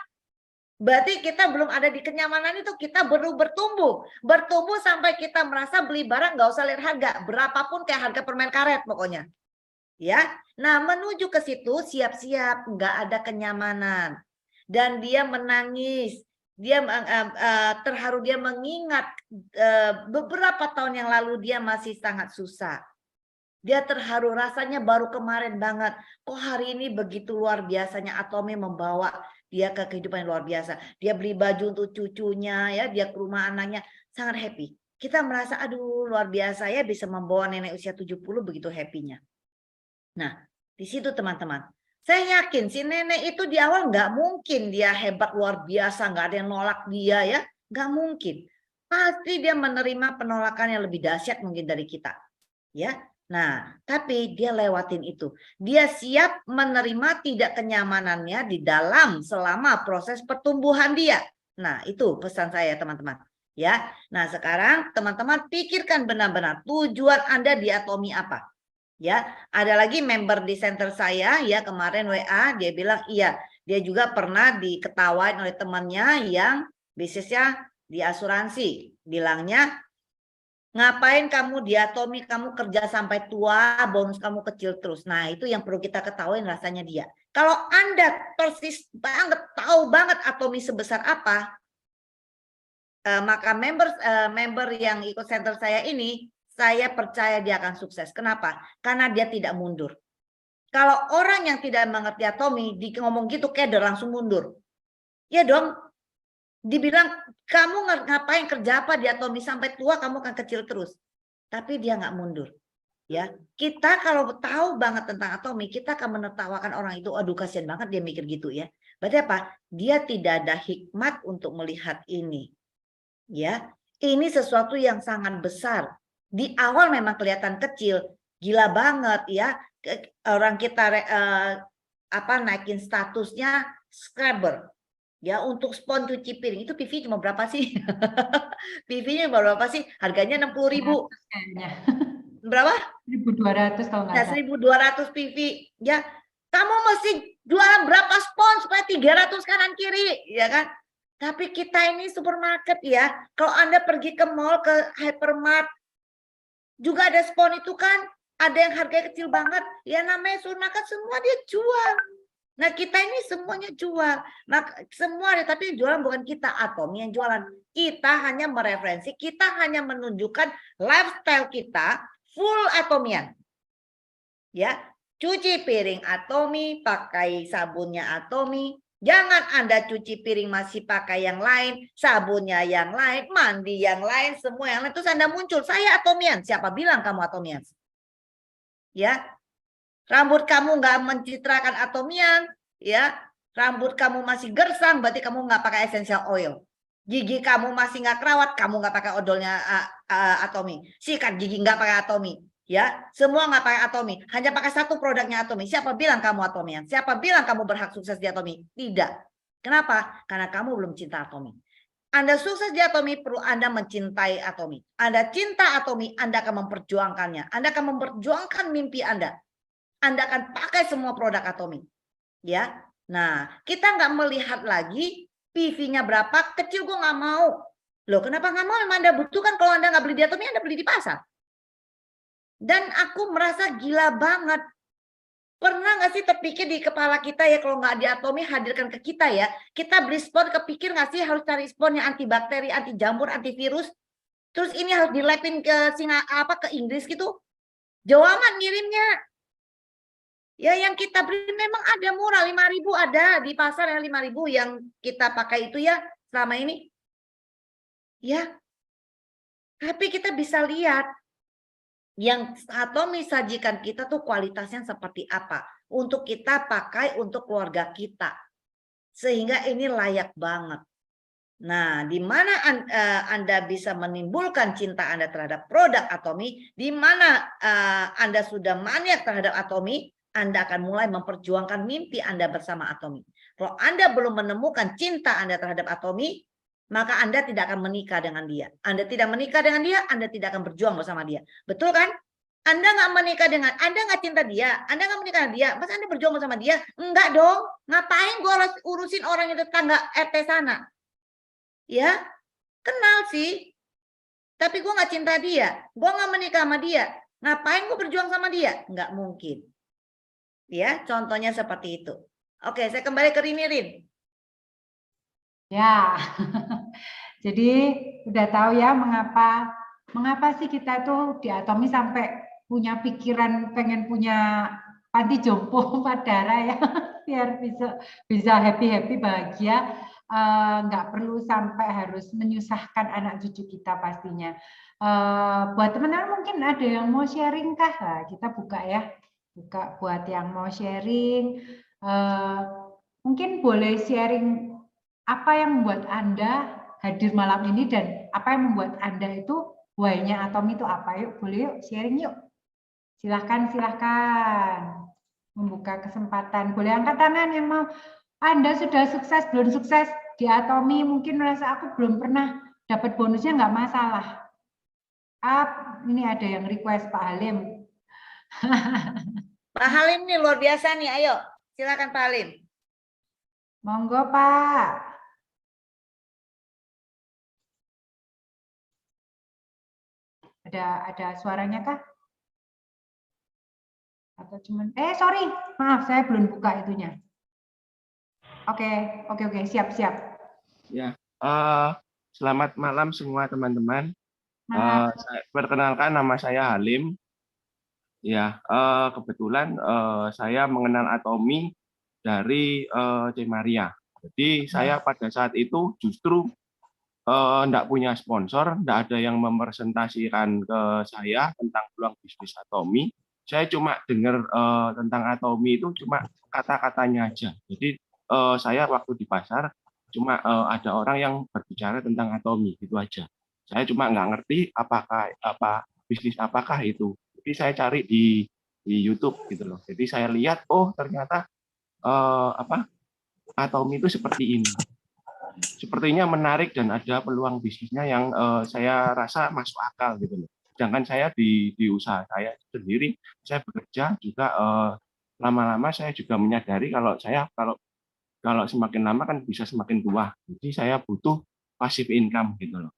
Berarti kita belum ada di kenyamanan itu, kita perlu bertumbuh. Bertumbuh sampai kita merasa beli barang nggak usah lihat harga, berapapun kayak harga permen karet pokoknya. Ya, nah menuju ke situ siap-siap, nggak ada kenyamanan. Dan dia menangis, dia terharu, dia mengingat beberapa tahun yang lalu dia masih sangat susah. Dia terharu, rasanya baru kemarin banget. Kok hari ini begitu luar biasanya Atomi membawa dia ke kehidupan yang luar biasa. Dia beli baju untuk cucunya, ya, dia ke rumah anaknya, sangat happy. Kita merasa, aduh luar biasa ya bisa membawa nenek usia 70 begitu happy-nya. Nah, di situ teman-teman. Saya yakin si nenek itu di awal nggak mungkin dia hebat luar biasa, nggak ada yang nolak dia ya, nggak mungkin. Pasti dia menerima penolakan yang lebih dahsyat mungkin dari kita, ya. Nah, tapi dia lewatin itu. Dia siap menerima tidak kenyamanannya di dalam selama proses pertumbuhan dia. Nah, itu pesan saya teman-teman. Ya, nah sekarang teman-teman pikirkan benar-benar tujuan Anda di Atomi apa. Ya, ada lagi member di center saya ya kemarin WA dia bilang iya dia juga pernah diketawain oleh temannya yang bisnisnya di asuransi, bilangnya ngapain kamu di Atomi, kamu kerja sampai tua, bonus kamu kecil terus. Nah itu yang perlu kita ketahuin rasanya dia. Kalau Anda persis banget tahu banget Atomi sebesar apa, maka member yang ikut center saya ini, saya percaya dia akan sukses. Kenapa? Karena dia tidak mundur. Kalau orang yang tidak mengerti Atomi, ngomong gitu keder langsung mundur. Ya dong, dibilang kamu ngapain kerja apa di Atomi sampai tua kamu akan kecil terus. Tapi dia nggak mundur. Ya, kita kalau tahu banget tentang Atomi, kita akan menertawakan orang itu. Aduh kasihan banget dia mikir gitu ya. Berarti apa? Dia tidak ada hikmat untuk melihat ini. Ya, ini sesuatu yang sangat besar. Di awal memang kelihatan kecil, gila banget ya. Orang kita naikin statusnya scrubber. Ya, untuk spons cuci piring itu PV cuma berapa sih? PV-nya berapa sih? Harganya 60.000. Berapa? 1.200 kalau nggak salah. 1.200 PV. Ya, kamu mesti jualan berapa spons supaya 300 kanan kiri, ya kan? Tapi kita ini supermarket ya. Kalau Anda pergi ke mall, ke hypermart, juga ada spons itu kan. Ada yang harganya kecil banget. Ya namanya supermarket semua dia jual. Nah kita ini semuanya jual. Nah, semua ada, tapi yang jualan bukan kita. Atomi yang jualan. Kita hanya mereferensi, kita hanya menunjukkan lifestyle kita full Atomian. Ya, cuci piring Atomi, pakai sabunnya Atomi. Jangan Anda cuci piring masih pakai yang lain, sabunnya yang lain, mandi yang lain, semua yang lain. Terus Anda muncul, saya Atomian. Siapa bilang kamu Atomian? Ya, rambut kamu nggak mencitrakan Atomian, ya. Rambut kamu masih gersang, berarti kamu nggak pakai essential oil. Gigi kamu masih nggak kerawat, kamu nggak pakai odolnya Atomi. Sikat gigi nggak pakai Atomi. Ya, semua nggak pakai Atomi, hanya pakai satu produknya Atomi. Siapa bilang kamu Atomian? Siapa bilang kamu berhak sukses di Atomi? Tidak. Kenapa? Karena kamu belum cinta Atomi. Anda sukses di Atomi, perlu Anda mencintai Atomi. Anda cinta Atomi, Anda akan memperjuangkannya. Anda akan memperjuangkan mimpi Anda. Anda akan pakai semua produk Atomi. Ya, nah kita nggak melihat lagi PV-nya berapa, kecil gue nggak mau. Loh, kenapa nggak mau? Emang Anda butuhkan kalau Anda nggak beli di Atomi, Anda beli di pasar. Dan aku merasa gila banget. Pernah nggak sih terpikir di kepala kita ya kalau nggak di Atomi hadirkan ke kita ya. Kita beli spons kepikir nggak sih harus cari spons yang anti bakteri, anti jamur, antivirus. Terus ini harus dilepin ke ke Inggris gitu. Jauh amat ngirimnya. Ya yang kita beli memang ada murah 5.000 ada di pasar yang 5.000 yang kita pakai itu ya selama ini. Ya. Tapi kita bisa lihat yang Atomi sajikan kita tuh kualitasnya seperti apa untuk kita pakai untuk keluarga kita sehingga ini layak banget. Nah, di mana Anda bisa menimbulkan cinta Anda terhadap produk Atomi, di mana Anda sudah maniak terhadap Atomi, Anda akan mulai memperjuangkan mimpi Anda bersama Atomi. Kalau Anda belum menemukan cinta Anda terhadap Atomi, maka Anda tidak akan menikah dengan dia. Anda tidak menikah dengan dia, Anda tidak akan berjuang bersama dia. Betul kan? Anda nggak menikah dengan, Anda nggak cinta dia, Anda nggak menikah dengan dia, masa Anda berjuang bersama dia? Enggak dong. Ngapain gue harus urusin orang yang tetangga RT sana? Ya, kenal sih. Tapi gue nggak cinta dia, gue nggak menikah sama dia. Ngapain gue berjuang sama dia? Nggak mungkin. Ya, contohnya seperti itu. Oke, saya kembali ke Rini, Rin. Ya, jadi udah tahu ya mengapa sih kita tuh di Atomi sampai punya pikiran pengen punya panti jompo Padara ya, biar bisa happy bahagia, nggak perlu sampai harus menyusahkan anak cucu kita pastinya. Buat teman-teman mungkin ada yang mau sharing kah? Nah, kita buka ya, buka buat yang mau sharing. Mungkin boleh sharing apa yang membuat Anda hadir malam ini dan apa yang membuat Anda itu why-nya Atomi itu apa? Yuk, boleh yuk sharing yuk. Silahkan membuka kesempatan. Boleh angkat tangan yang mau. Anda sudah sukses, belum sukses di Atomi, mungkin merasa aku belum pernah dapat bonusnya, nggak masalah. Ini ada yang request Pak Halim. Pak Halim nih luar biasa nih, ayo silakan Pak Halim. Monggo Pak. Ada suaranya kah? Atau cuman sorry, maaf saya belum buka itunya. Oke, siap. Ya, selamat malam semua teman-teman. Perkenalkan nama saya Halim. Ya, kebetulan saya mengenal Atomi dari C. Maria. Jadi saya pada saat itu justru enggak punya sponsor, enggak ada yang mepresentasikan ke saya tentang peluang bisnis Atomi. Saya cuma dengar tentang Atomi itu cuma kata-katanya aja. Jadi saya waktu di pasar cuma ada orang yang berbicara tentang Atomi, gitu aja. Saya cuma nggak ngerti bisnis apakah itu. Jadi saya cari di YouTube gitu loh. Jadi saya lihat, oh ternyata Atomi itu seperti ini. Sepertinya menarik dan ada peluang bisnisnya yang saya rasa masuk akal gitu loh. Sedangkan saya di usaha saya sendiri, saya bekerja juga lama-lama saya juga menyadari kalau semakin lama kan bisa semakin tua. Jadi saya butuh passive income gitu loh.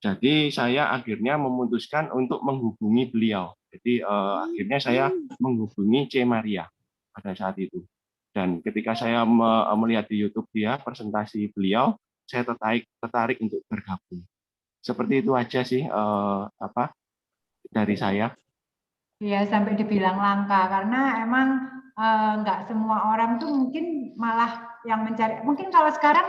Jadi saya akhirnya memutuskan untuk menghubungi beliau. Jadi akhirnya saya menghubungi C. Maria pada saat itu. Dan ketika saya melihat di YouTube dia presentasi beliau, saya tertarik untuk bergabung. Seperti itu aja sih dari saya. Iya, sampai dibilang langka karena emang nggak semua orang tuh mungkin malah yang mencari. Mungkin kalau sekarang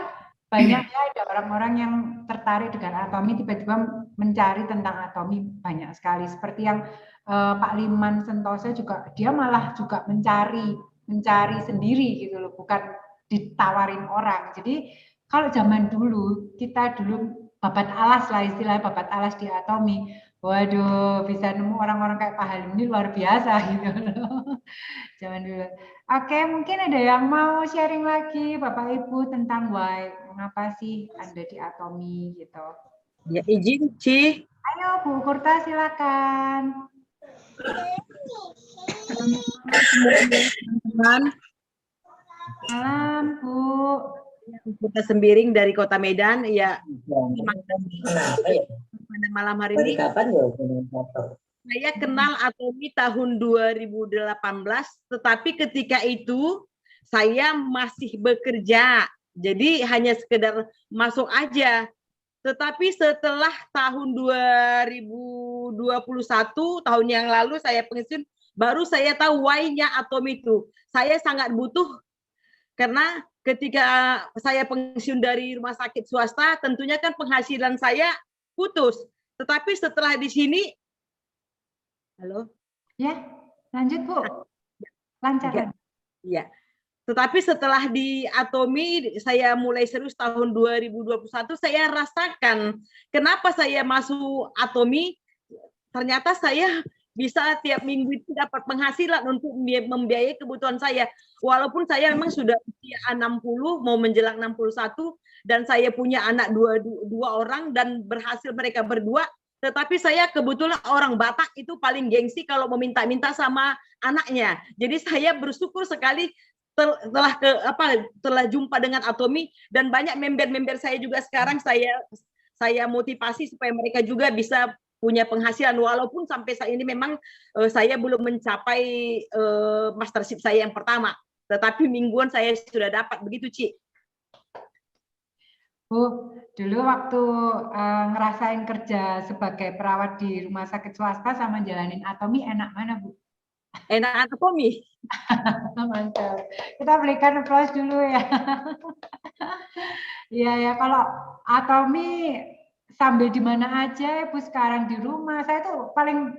banyak ya ada orang-orang yang tertarik dengan Atomi, tiba-tiba mencari tentang Atomi banyak sekali. Seperti yang Pak Liman Sentosa juga, dia malah juga mencari sendiri gitu loh, bukan ditawarin orang. Jadi kalau zaman dulu, kita dulu babat alas lah istilahnya, babat alas di Atomi. Waduh, bisa nemu orang-orang kayak Pak Halim ini luar biasa gitu loh. Zaman dulu. Oke, mungkin ada yang mau sharing lagi Bapak Ibu tentang why, mengapa sih Anda di Atomi gitu. Ya izin, Ci. Ayo Bu Kurta silakan. Teman-teman. Malam Bu. Kurta Sembiring dari Kota Medan. Ya. Pada malam hari ini. Saya kenal Atomi tahun 2018, tetapi ketika itu saya masih bekerja. Jadi hanya sekedar masuk aja. Tetapi setelah tahun 2021, tahun yang lalu saya pensiun, baru saya tahu why-nya Atomi itu. Saya sangat butuh karena ketika saya pensiun dari rumah sakit swasta, tentunya kan penghasilan saya putus. Tetapi setelah di sini, halo? Ya, lanjut Bu. Lancar. Ya. Tetapi setelah di Atomi, saya mulai serius tahun 2021, saya rasakan kenapa saya masuk Atomi, ternyata saya bisa tiap minggu itu dapat penghasilan untuk membiayai kebutuhan saya. Walaupun saya memang sudah usia 60, mau menjelang 61, dan saya punya anak dua orang dan berhasil mereka berdua, tetapi saya kebetulan orang Batak itu paling gengsi kalau meminta-minta sama anaknya. Jadi saya bersyukur sekali telah jumpa dengan Atomi, dan banyak member-member saya juga sekarang saya motivasi supaya mereka juga bisa punya penghasilan, walaupun sampai saat ini memang saya belum mencapai mastership saya yang pertama, tetapi mingguan saya sudah dapat. Begitu, Ci. Bu, dulu waktu ngerasain kerja sebagai perawat di rumah sakit swasta sama jalanin Atomi, enak mana Bu? Enak Atomi. Mantap. Kita berikan applause dulu ya. Iya ya, kalau Atomi sambil di mana aja, Bu, sekarang di rumah. Saya tuh paling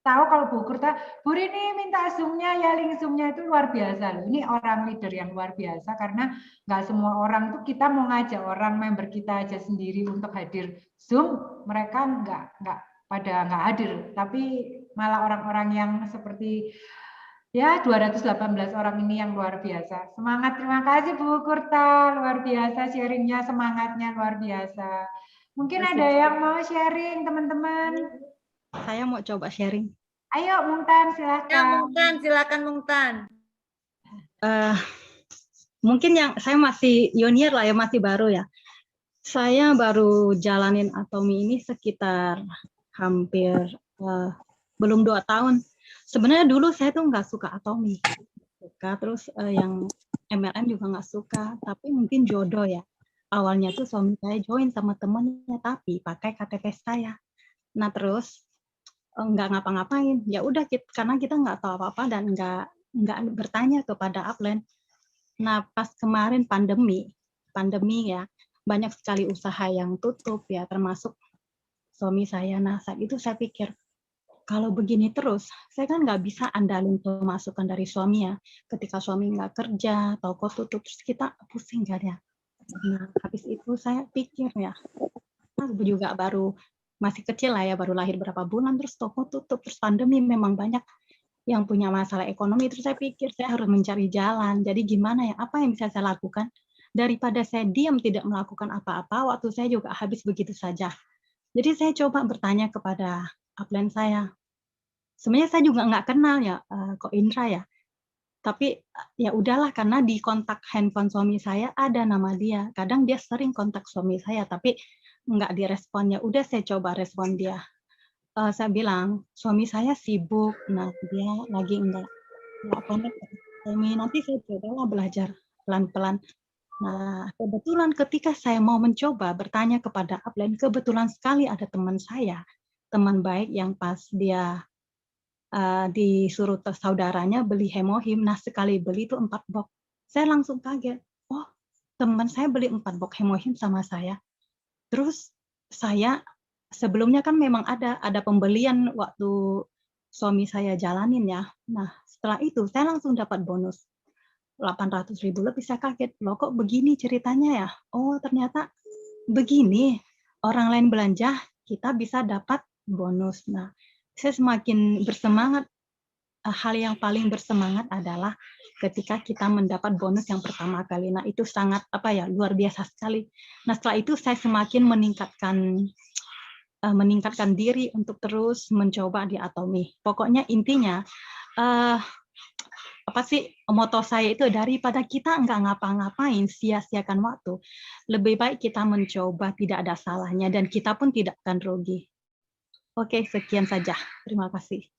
tahu kalau Bu Kurta, Bu Rini minta Zoom-nya ya, link Zoom-nya itu luar biasa loh. Ini orang leader yang luar biasa karena nggak semua orang tuh, kita mau ngajak orang member kita aja sendiri untuk hadir Zoom, mereka nggak hadir, tapi malah orang-orang yang seperti ya 218 orang ini yang luar biasa. Semangat, terima kasih Bu Kurta, luar biasa sharingnya, semangatnya luar biasa. Mungkin ada yang mau sharing teman-teman? Saya mau coba sharing. Ayo Mungtan, silakan. Ya Mungtan, silakan Mungtan. Mungkin yang saya masih junior lah ya, masih baru ya. Saya baru jalanin Atomi ini sekitar hampir belum 2 tahun. Sebenarnya dulu saya tuh nggak suka Atomi, terus yang MLM juga nggak suka, tapi mungkin jodoh ya. Awalnya tuh suami saya join sama temennya, tapi pakai KTP saya. Nah terus nggak ngapa-ngapain, ya udah, karena kita nggak tahu apa-apa dan nggak bertanya kepada upline. Nah pas kemarin pandemi ya, banyak sekali usaha yang tutup ya, termasuk suami saya. Nah saat itu saya pikir, kalau begini terus, saya kan nggak bisa andalin pemasukan dari suami ya. Ketika suami nggak kerja, toko tutup, terus kita pusing kan ya. Nah habis itu saya pikir ya, juga baru masih kecil lah ya, baru lahir berapa bulan, terus toko tutup, terus pandemi, memang banyak yang punya masalah ekonomi. Terus saya pikir saya harus mencari jalan. Jadi gimana ya, apa yang bisa saya lakukan? Daripada saya diam tidak melakukan apa-apa, waktu saya juga habis begitu saja. Jadi saya coba bertanya kepada upline saya. Sebenarnya saya juga nggak kenal ya Ko Indra ya. Tapi ya udahlah, karena di kontak handphone suami saya ada nama dia. Kadang dia sering kontak suami saya, tapi nggak direspon. Ya udah, saya coba respon dia. Saya bilang, suami saya sibuk. Nah, dia lagi nggak connect. Nanti saya coba belajar pelan-pelan. Nah, kebetulan ketika saya mau mencoba bertanya kepada upline, kebetulan sekali ada teman saya, teman baik yang pas dia disuruh saudaranya beli hemohim. Nah, sekali beli itu 4 box. Saya langsung kaget. Oh, teman saya beli 4 box hemohim sama saya. Terus saya sebelumnya kan memang ada pembelian waktu suami saya jalanin ya. Nah, setelah itu saya langsung dapat bonus 800.000 lebih. Saya kaget, loh kok begini ceritanya ya? Oh, ternyata begini. Orang lain belanja, kita bisa dapat bonus. Nah, saya semakin bersemangat. Hal yang paling bersemangat adalah ketika kita mendapat bonus yang pertama kali. Nah, itu sangat luar biasa sekali. Nah, setelah itu saya semakin meningkatkan diri untuk terus mencoba di Atomi. Pokoknya intinya moto saya itu, daripada kita nggak ngapa-ngapain, sia-siakan waktu, lebih baik kita mencoba, tidak ada salahnya, dan kita pun tidak akan rugi. Oke, sekian saja. Terima kasih.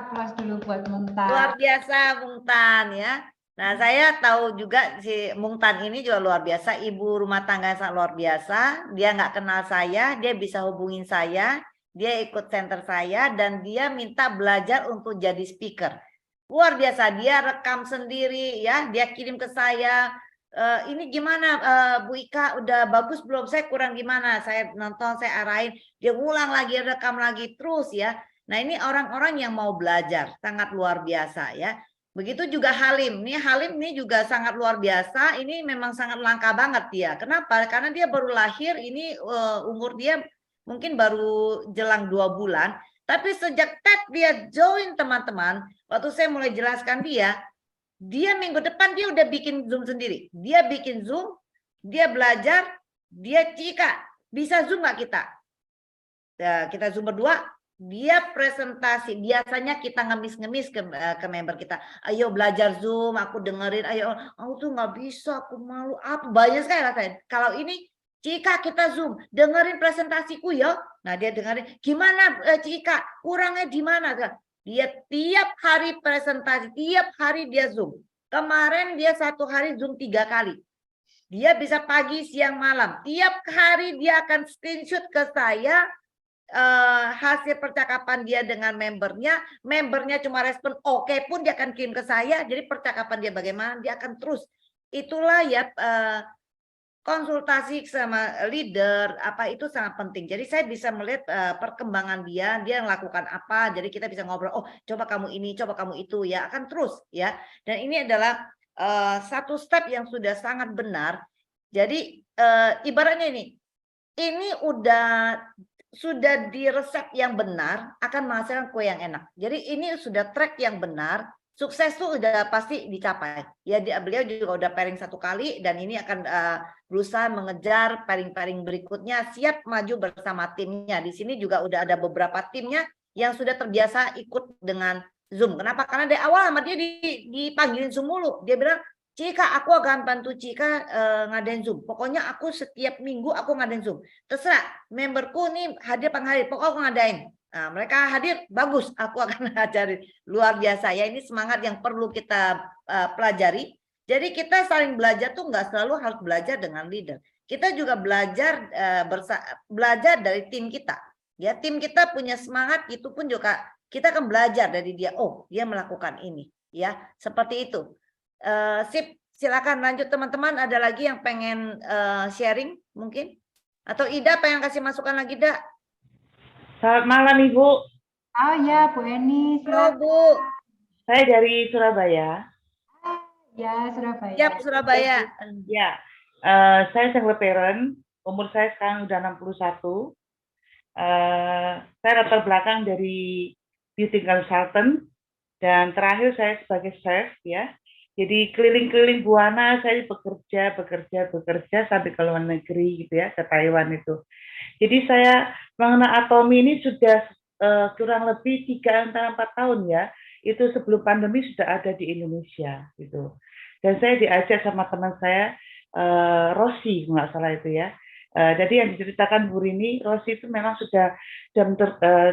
Plus dulu buat Mungtan. Luar biasa Mungtan ya. Nah, saya tahu juga si Mungtan ini juga luar biasa, ibu rumah tangga yang sangat luar biasa. Dia nggak kenal saya, dia bisa hubungin saya, dia ikut center saya, dan dia minta belajar untuk jadi speaker. Luar biasa, dia rekam sendiri ya, dia kirim ke saya. Ini gimana Bu Ika, udah bagus belum? Saya kurang gimana? Saya nonton, saya arahin, dia ulang lagi, rekam lagi terus ya. Nah, ini orang-orang yang mau belajar, sangat luar biasa ya. Begitu juga Halim. Halim ini juga sangat luar biasa. Ini memang sangat langka banget dia. Kenapa? Karena dia baru lahir, ini umur dia mungkin baru jelang 2 bulan. Tapi sejak dia join teman-teman, waktu saya mulai jelaskan dia minggu depan dia udah bikin Zoom sendiri. Dia bikin Zoom, dia belajar, dia Cika, bisa Zoom nggak kita? Ya, kita Zoom berdua. Dia presentasi, biasanya kita ngemis-ngemis ke member kita, ayo belajar Zoom, aku dengerin, ayo, aku tuh nggak bisa, aku malu, apa banyak sekali rasanya. Kalau ini, Cika kita Zoom, dengerin presentasiku ya. Nah dia dengerin, gimana Cika, kurangnya di mana? Dia tiap hari presentasi, tiap hari dia Zoom. Kemarin dia 1 hari Zoom 3 kali. Dia bisa pagi, siang, malam. Tiap hari dia akan screenshot ke saya, hasil percakapan dia dengan membernya cuma respon oke pun dia akan kirim ke saya. Jadi percakapan dia bagaimana, dia akan terus. Itulah ya konsultasi sama leader apa itu sangat penting. Jadi saya bisa melihat perkembangan dia melakukan apa. Jadi kita bisa ngobrol, oh coba kamu ini, coba kamu itu ya, akan terus ya. Dan ini adalah satu step yang sudah sangat benar. Jadi ibaratnya ini sudah di resep yang benar akan menghasilkan kue yang enak. Jadi ini sudah track yang benar. Sukses tuh udah pasti dicapai. Ya beliau juga udah pairing 1 kali dan ini akan berusaha mengejar pairing-pairing berikutnya, siap maju bersama timnya. Di sini juga udah ada beberapa timnya yang sudah terbiasa ikut dengan Zoom. Kenapa? Karena dari awal sama dia dipanggilin Zoom mulu. Dia bilang, Cika, aku akan bantu Cika ngadain Zoom. Pokoknya aku setiap minggu aku ngadain Zoom. Terserah, memberku nih hadir penghadir, pokoknya aku ngadain. Nah, mereka hadir, bagus, aku akan ngajarin. Luar biasa ya, ini semangat yang perlu kita pelajari. Jadi kita saling belajar tuh nggak selalu harus belajar dengan leader. Kita juga belajar belajar dari tim kita. Ya, tim kita punya semangat, itu pun juga kita akan belajar dari dia. Oh, dia melakukan ini, ya, seperti itu. Sip, silakan lanjut teman-teman. Ada lagi yang pengen sharing mungkin? Atau Ida pengen kasih masukan lagi, Ida? Selamat malam, Ibu. Oh ya, Bu Eni. Halo, Bu. Saya dari Surabaya. Ya, Surabaya. Ya, Surabaya. Ya, saya single parent. Umur saya sekarang udah 61. Saya latar belakang dari beauty consultant. Dan terakhir saya sebagai chef, ya. Jadi keliling-keliling Buana, saya bekerja sampai ke luar negeri gitu ya, ke Taiwan itu. Jadi saya mengenal Atomi ini sudah kurang lebih 3-4 tahun ya. Itu sebelum pandemi sudah ada di Indonesia gitu. Dan saya diajak sama teman saya, Rosi, nggak salah itu ya. Jadi yang diceritakan Bu Rini, Rosi itu memang sudah jam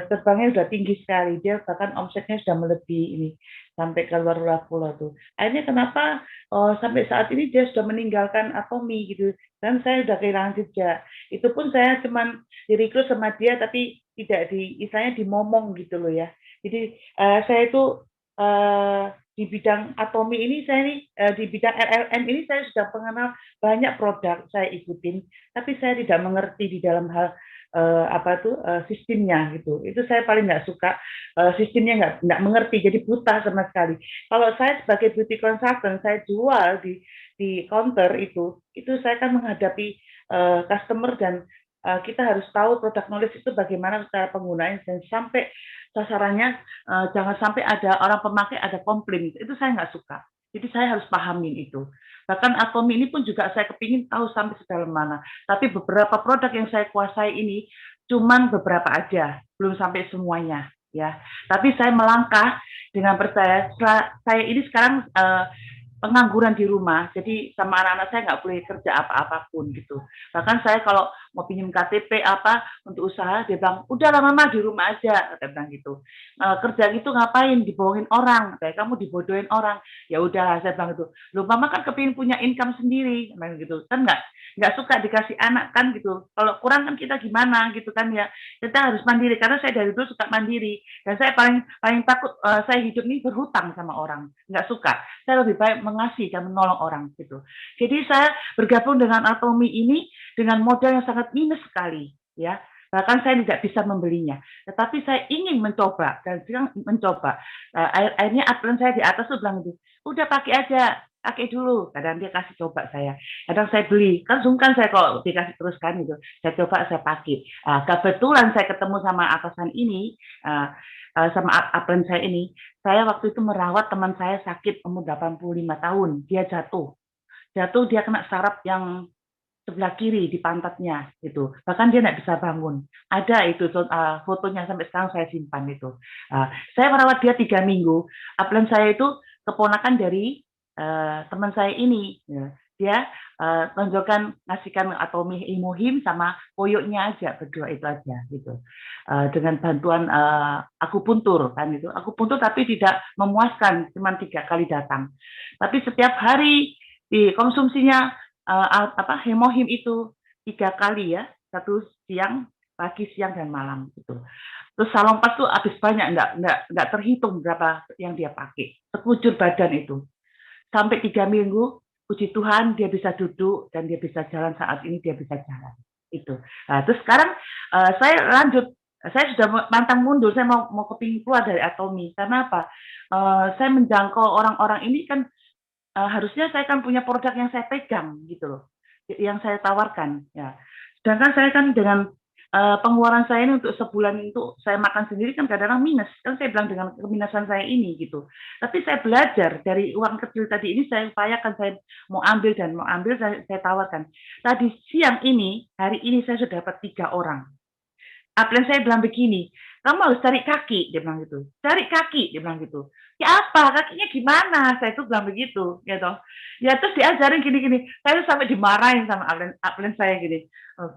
terbangnya sudah tinggi sekali. Dia bahkan omsetnya sudah melebihi ini sampai ke luar pulau tuh. Akhirnya kenapa sampai saat ini dia sudah meninggalkan Atomi gitu. Dan saya sudah kehilangan jejak. Itu pun saya cuman direkrut sama dia tapi tidak istilahnya dimomong gitu loh ya. Jadi saya itu di bidang Atomi ini di bidang LLM ini saya sudah mengenal banyak produk saya ikutin, tapi saya tidak mengerti di dalam hal sistemnya gitu. Itu saya paling nggak suka, sistemnya nggak mengerti, jadi buta sama sekali. Kalau saya sebagai beauty consultant, saya jual di counter itu saya kan menghadapi customer dan kita harus tahu produk knowledge itu bagaimana cara penggunaannya dan sampai sasarannya jangan sampai ada orang pemakai ada komplain, itu saya nggak suka. Jadi saya harus pahamin itu. Bahkan Atomi ini pun juga saya kepingin tahu sampai sedalam mana. Tapi beberapa produk yang saya kuasai ini cuman beberapa aja, belum sampai semuanya ya. Tapi saya melangkah dengan percaya. Saya ini sekarang pengangguran di rumah, jadi sama anak-anak saya nggak boleh kerja apa-apapun gitu. Bahkan saya kalau mau pinjam KTP untuk usaha, dia bilang, udahlah mama di rumah aja, kata bilang gitu. Kerja gitu ngapain, dibohongin orang, kayak kamu dibodohin orang. Ya udahlah, saya bilang gitu. Loh mama kan kepingin punya income sendiri, gitu kan nggak suka dikasih anak kan gitu. Kalau kurang kan kita gimana gitu kan ya. Kita harus mandiri karena saya dari dulu suka mandiri dan saya paling takut saya hidup ini berhutang sama orang, nggak suka. Saya lebih baik mengasih dan menolong orang gitu. Jadi saya bergabung dengan Atomi ini dengan modal yang sangat minus sekali ya. Bahkan saya tidak bisa membelinya. Tetapi saya ingin mencoba dan sedang mencoba. Akhirnya admin saya di atas tuh bilang gitu, udah pakai aja, pakai dulu. Kadang dia kasih coba saya. Kadang saya beli. Kan sungkan saya kalau dikasih teruskan gitu. Saya coba, saya pakai. Kebetulan saya ketemu sama atasan ini, sama admin saya ini. Saya waktu itu merawat teman saya sakit umur 85 tahun. Dia jatuh. Dia kena saraf yang sebelah kiri di pantatnya itu, bahkan dia nggak bisa bangun. Ada itu fotonya sampai sekarang saya simpan itu. Saya merawat dia 3 minggu. Upline saya itu keponakan dari teman saya ini. Dia tonjolkan ngasihkan Atomi Imuhim sama koyoknya aja, berdua itu aja gitu. Dengan bantuan akupuntur kan itu. Akupuntur tapi tidak memuaskan, cuma 3 kali datang. Tapi setiap hari dikonsumsinya hemohim itu 3 kali ya, 1 siang, pagi, siang dan malam gitu. Terus salompas tuh habis banyak, nggak terhitung berapa yang dia pakai, sekujur badan itu. Sampai 3 minggu puji Tuhan dia bisa duduk dan dia bisa jalan saat ini, dia bisa jalan. Itu. Nah, terus sekarang saya lanjut, saya sudah pantang mundur, saya mau kepingin keluar dari Atomi. Karena apa? Saya menjangkau orang-orang ini kan harusnya saya kan punya produk yang saya pegang gitu loh, yang saya tawarkan. Ya. Sedangkan saya kan dengan pengeluaran saya ini untuk sebulan itu saya makan sendiri kan kadang-kadang minus, kan saya bilang dengan keminusan saya ini gitu. Tapi saya belajar dari uang kecil tadi ini, saya upayakan, saya mau ambil saya tawarkan. Tadi siang ini, hari ini saya sudah dapat 3 orang. Upline saya bilang begini, kamu harus cari kaki, dia bilang gitu. Cari kaki, dia bilang gitu. Ya apa, kakinya gimana? Saya tuh bilang begitu, gitu. Ya terus diajarin gini-gini. Saya tuh sampai dimarahin sama upline saya gini.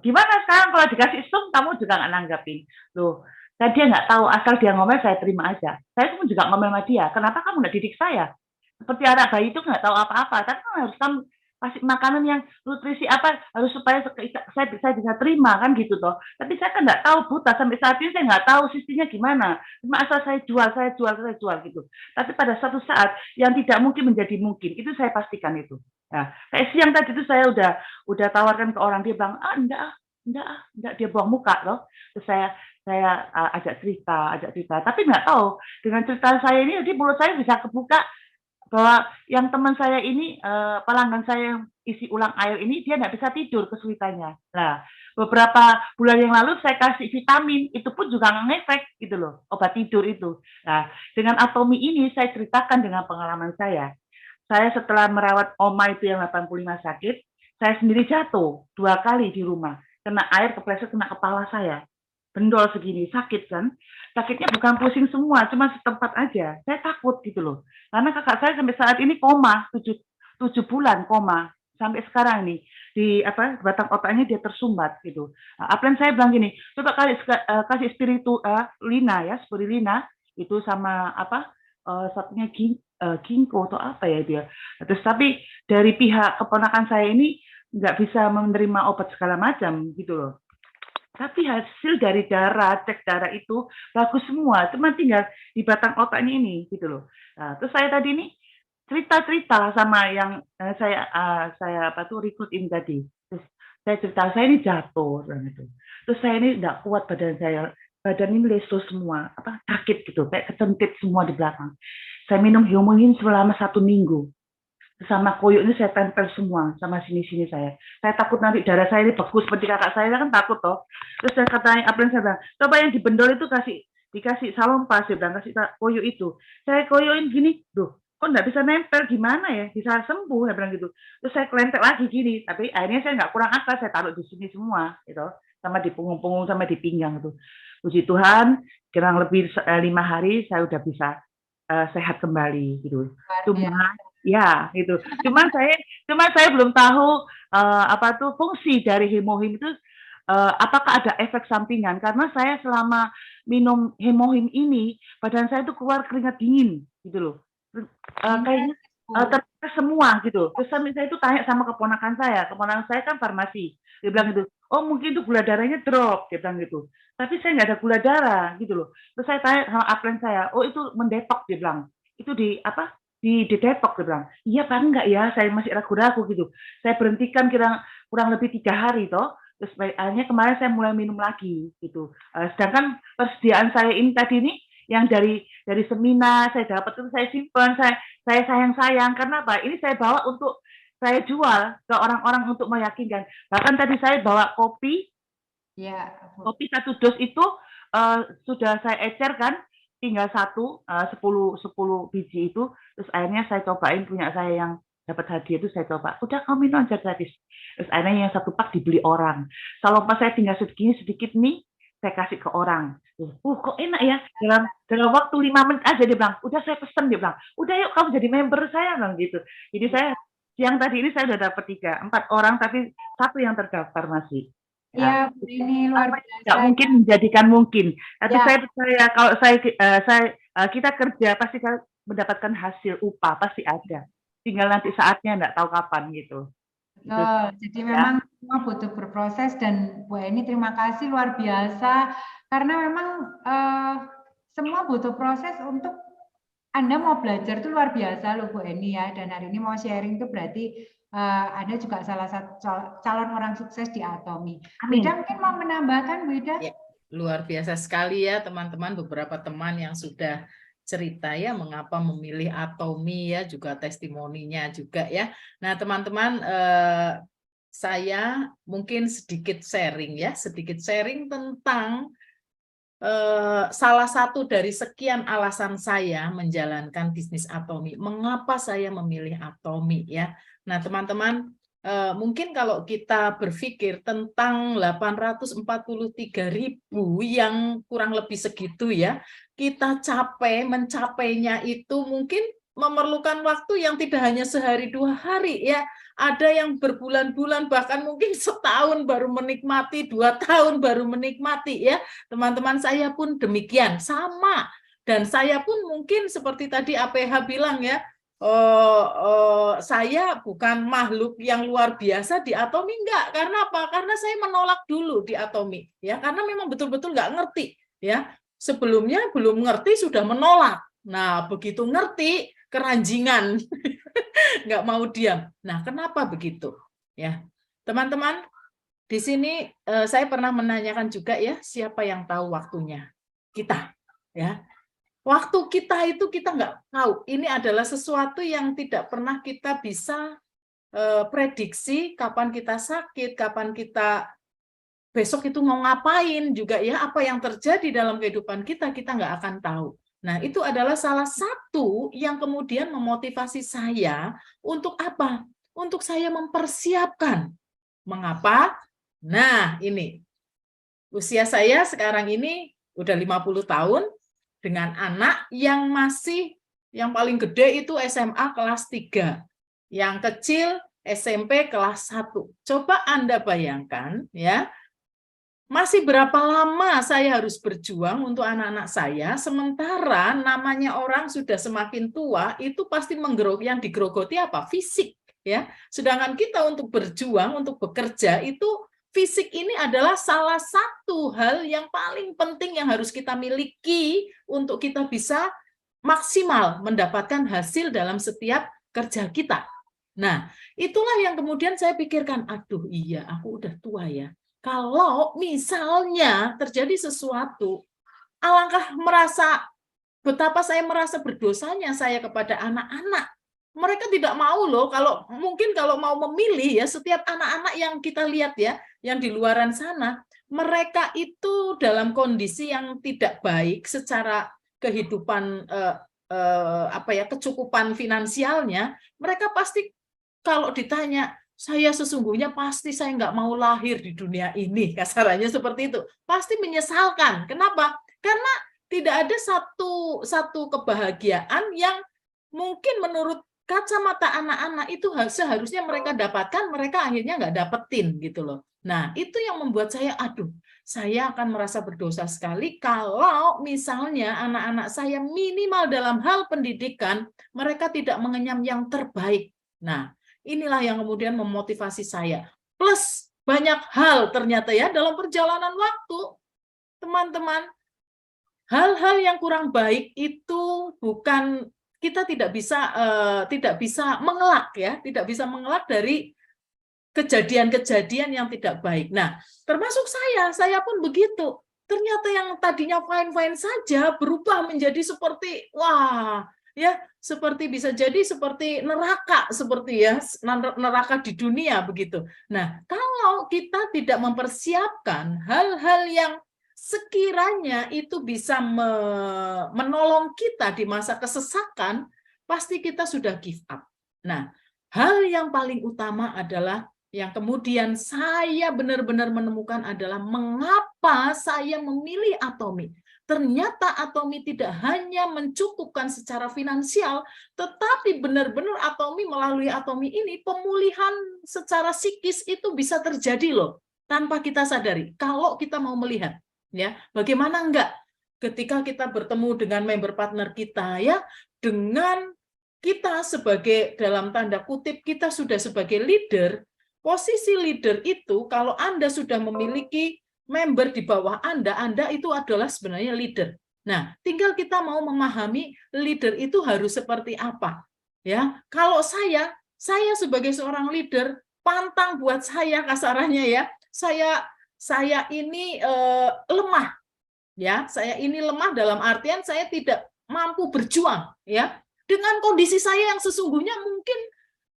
Gimana sekarang kalau dikasih sum, kamu juga nggak nanggapin. Loh, dan dia nggak tahu, asal dia ngomel saya terima aja. Saya pun juga ngomel sama dia. Kenapa kamu nggak didik saya? Seperti anak bayi itu nggak tahu apa-apa. Tapi harus kamu kasih makanan yang nutrisi apa harus supaya saya bisa terima kan gitu toh. Tapi saya kan nggak tahu, buta sampai saat ini saya nggak tahu sistemnya gimana. Cuma asal saya jual gitu. Tapi pada suatu saat yang tidak mungkin menjadi mungkin, itu saya pastikan itu. Nah, kayak siang tadi itu saya udah tawarkan ke orang, dia bilang enggak, dia buang muka loh. Terus saya ajak cerita, tapi nggak tahu dengan cerita saya ini, jadi mulut saya bisa kebuka bahwa yang teman saya ini, pelanggan saya yang isi ulang air ini, dia nggak bisa tidur kesulitannya. Nah, beberapa bulan yang lalu saya kasih vitamin, itu pun juga nggak ngefek gitu loh, obat tidur itu. Nah, dengan Atomi ini saya ceritakan dengan pengalaman saya. Saya setelah merawat Oma itu yang 85 sakit, saya sendiri jatuh 2 kali di rumah, kena air kepleset kena kepala saya. Bendol segini, sakit kan? Sakitnya bukan pusing semua, cuma setempat aja. Saya takut gitu loh. Karena kakak saya sampai saat ini koma, 7 bulan koma. Sampai sekarang nih, di batang otaknya dia tersumbat gitu. Nah, upline saya bilang gini, coba kasih spirulina itu sama satunya ginkgo atau apa ya dia. Terus tapi dari pihak keponakan saya ini nggak bisa menerima obat segala macam gitu loh. Tapi hasil dari cek darah itu bagus semua, cuma tinggal di batang otaknya ini gitu loh. Nah, terus saya tadi ini cerita sama yang saya rekrut ini tadi. Terus saya cerita saya ini jatuh gitu. Terus saya ini tidak kuat badan ini lesu semua, sakit gitu, kayak kecentit semua di belakang. Saya minum Hemohin selama 1 minggu. Sama koyok ini saya tempel semua sama sini saya takut nanti darah saya ini bagus seperti kakak saya kan takut toh. Terus saya katanya saya bilang, coba yang di bendol itu dikasih salompas, dia bilang kasih koyok itu. Saya koyokin gini, kok nggak bisa nempel, gimana ya bisa sembuh, saya bilang gitu. Terus saya kelentek lagi gini, tapi akhirnya saya nggak kurang akal, saya taruh di sini semua gitu, sama di punggung sama di pinggang itu. Puji Tuhan, kurang lebih 5 hari saya udah bisa sehat kembali gitu. Ya, gitu. Cuma saya belum tahu fungsi dari Hemohim itu, apakah ada efek sampingan, karena saya selama minum Hemohim ini badan saya itu keluar keringat dingin gitu loh. Kayaknya terasa semua gitu. Terus saya itu tanya sama keponakan saya kan farmasi. Dia bilang gitu, "Oh, mungkin itu gula darahnya drop," dia bilang gitu. Tapi saya nggak ada gula darah gitu loh. Terus saya tanya sama upline saya, "Oh, itu mendetok," dia bilang. Itu di detok, dia bilang. Iya apa enggak ya, saya masih ragu-ragu gitu. Saya berhentikan kurang lebih 3 hari toh. Terus akhirnya kemarin saya mulai minum lagi gitu. Sedangkan persediaan saya ini tadi ini yang dari seminar saya dapat itu saya simpan, saya sayang karena apa? Ini saya bawa untuk saya jual ke orang-orang untuk meyakinkan. Bahkan tadi saya bawa kopi. Ya, kopi 1 dos itu sudah saya ecer kan, tinggal 10 biji itu. Terus akhirnya saya cobain punya saya yang dapat hadiah itu, saya coba. Udah kamu minum aja gratis. Terus akhirnya yang 1 pak dibeli orang. Salompas saya tinggal sedikit nih, saya kasih ke orang. Kok enak ya? Dalam waktu 5 menit aja dia bilang, udah saya pesen, dia bilang, udah yuk kamu jadi member saya bilang gitu. Jadi saya siang tadi ini saya udah dapat 4 orang, tapi 1 yang terdaftar masih. Ya, ini luar biasa. Tidak mungkin menjadikan mungkin. Tapi saya percaya kalau kita kerja pasti mendapatkan hasil upah, pasti ada. Tinggal nanti saatnya enggak tahu kapan gitu. Jadi memang semua butuh berproses, dan Bu Eni terima kasih luar biasa karena memang semua butuh proses untuk Anda mau belajar itu luar biasa loh Bu Eni ya, dan hari ini mau sharing itu berarti Anda juga salah satu calon orang sukses di Atomi. Amin. Wida mungkin mau menambahkan, Wida? Ya, luar biasa sekali ya teman-teman, beberapa teman yang sudah cerita ya mengapa memilih Atomi ya, juga testimoninya juga ya. Nah teman-teman, saya mungkin sedikit sharing tentang salah satu dari sekian alasan saya menjalankan bisnis Atomi. Mengapa saya memilih Atomi ya? Nah teman-teman, mungkin kalau kita berpikir tentang 843.000 yang kurang lebih segitu ya, kita mencapainya itu mungkin memerlukan waktu yang tidak hanya sehari 2 hari ya. Ada yang berbulan-bulan, bahkan mungkin setahun baru menikmati, 2 tahun baru menikmati ya. Teman-teman saya pun demikian, sama. Dan saya pun mungkin seperti tadi APH bilang ya, saya bukan makhluk yang luar biasa di Atomi, enggak. Karena apa? Karena saya menolak dulu di Atomi ya, karena memang betul-betul nggak ngerti ya. Sebelumnya belum ngerti sudah menolak. Nah, begitu ngerti keranjingan, nggak mau diam. Nah, kenapa begitu? Ya, teman-teman, di sini saya pernah menanyakan juga ya, siapa yang tahu waktunya? Kita, ya. Waktu kita itu kita nggak tahu. Ini adalah sesuatu yang tidak pernah kita bisa prediksi kapan kita sakit, kapan kita besok itu mau ngapain juga ya, apa yang terjadi dalam kehidupan kita nggak akan tahu. Nah, itu adalah salah satu yang kemudian memotivasi saya untuk apa? Untuk saya mempersiapkan. Mengapa? Nah, ini. Usia saya sekarang ini udah 50 tahun, dengan anak yang yang paling gede itu SMA kelas 3, yang kecil SMP kelas 1. Coba Anda bayangkan ya, masih berapa lama saya harus berjuang untuk anak-anak saya, sementara namanya orang sudah semakin tua, itu pasti yang digerogoti apa? Fisik ya. Sedangkan kita untuk berjuang, untuk bekerja itu fisik ini adalah salah satu hal yang paling penting yang harus kita miliki untuk kita bisa maksimal mendapatkan hasil dalam setiap kerja kita. Nah, itulah yang kemudian saya pikirkan, aduh iya, aku udah tua ya. Kalau misalnya terjadi sesuatu, alangkah betapa saya merasa berdosanya saya kepada anak-anak. Mereka tidak mau loh, kalau mau memilih ya, setiap anak-anak yang kita lihat ya, yang di luaran sana, mereka itu dalam kondisi yang tidak baik secara kehidupan kecukupan finansialnya. Mereka pasti kalau ditanya, saya sesungguhnya pasti saya nggak mau lahir di dunia ini, kasarannya seperti itu. Pasti menyesalkan. Kenapa? Karena tidak ada satu kebahagiaan yang mungkin menurut kacamata anak-anak itu seharusnya mereka dapatkan, mereka akhirnya nggak dapetin gitu loh. Nah, itu yang membuat saya, aduh, saya akan merasa berdosa sekali kalau misalnya anak-anak saya minimal dalam hal pendidikan, mereka tidak mengenyam yang terbaik. Nah, inilah yang kemudian memotivasi saya. Plus, banyak hal ternyata ya, dalam perjalanan waktu, teman-teman, hal-hal yang kurang baik itu bukan, kita tidak bisa mengelak ya, tidak bisa mengelak dari kejadian-kejadian yang tidak baik. Nah, termasuk saya pun begitu. Ternyata yang tadinya fine-fine saja berubah menjadi seperti seperti bisa jadi seperti neraka, seperti ya neraka di dunia begitu. Nah, kalau kita tidak mempersiapkan hal-hal yang sekiranya itu bisa menolong kita di masa kesesakan, pasti kita sudah give up. Nah, hal yang paling utama adalah yang kemudian saya benar-benar menemukan adalah mengapa saya memilih Atomi. Ternyata Atomi tidak hanya mencukupkan secara finansial, tetapi benar-benar Atomi, melalui Atomi ini pemulihan secara psikis itu bisa terjadi loh, tanpa kita sadari. Kalau kita mau melihat, ya, bagaimana enggak ketika kita bertemu dengan member partner kita ya, dengan kita sebagai dalam tanda kutip kita sudah sebagai leader. Posisi leader itu, kalau Anda sudah memiliki member di bawah Anda itu adalah sebenarnya leader. Nah, tinggal kita mau memahami leader itu harus seperti apa. Ya, kalau saya saya sebagai seorang leader, pantang buat saya kasarannya ya, saya ini lemah, ya, saya ini lemah dalam artian saya tidak mampu berjuang, ya, dengan kondisi saya yang sesungguhnya mungkin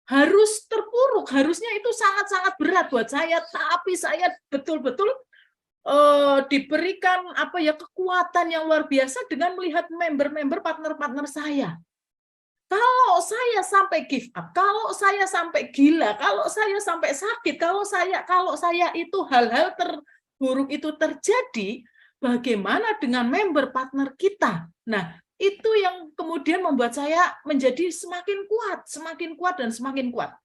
harus terpuruk, harusnya itu sangat-sangat berat buat saya, tapi saya betul-betul diberikan apa ya, kekuatan yang luar biasa dengan melihat member-member partner-partner saya. Kalau saya sampai give up, kalau saya sampai gila, kalau saya sampai sakit, kalau saya itu hal-hal terburuk itu terjadi, bagaimana dengan member partner kita? Nah, itu yang kemudian membuat saya menjadi semakin kuat dan semakin kuat.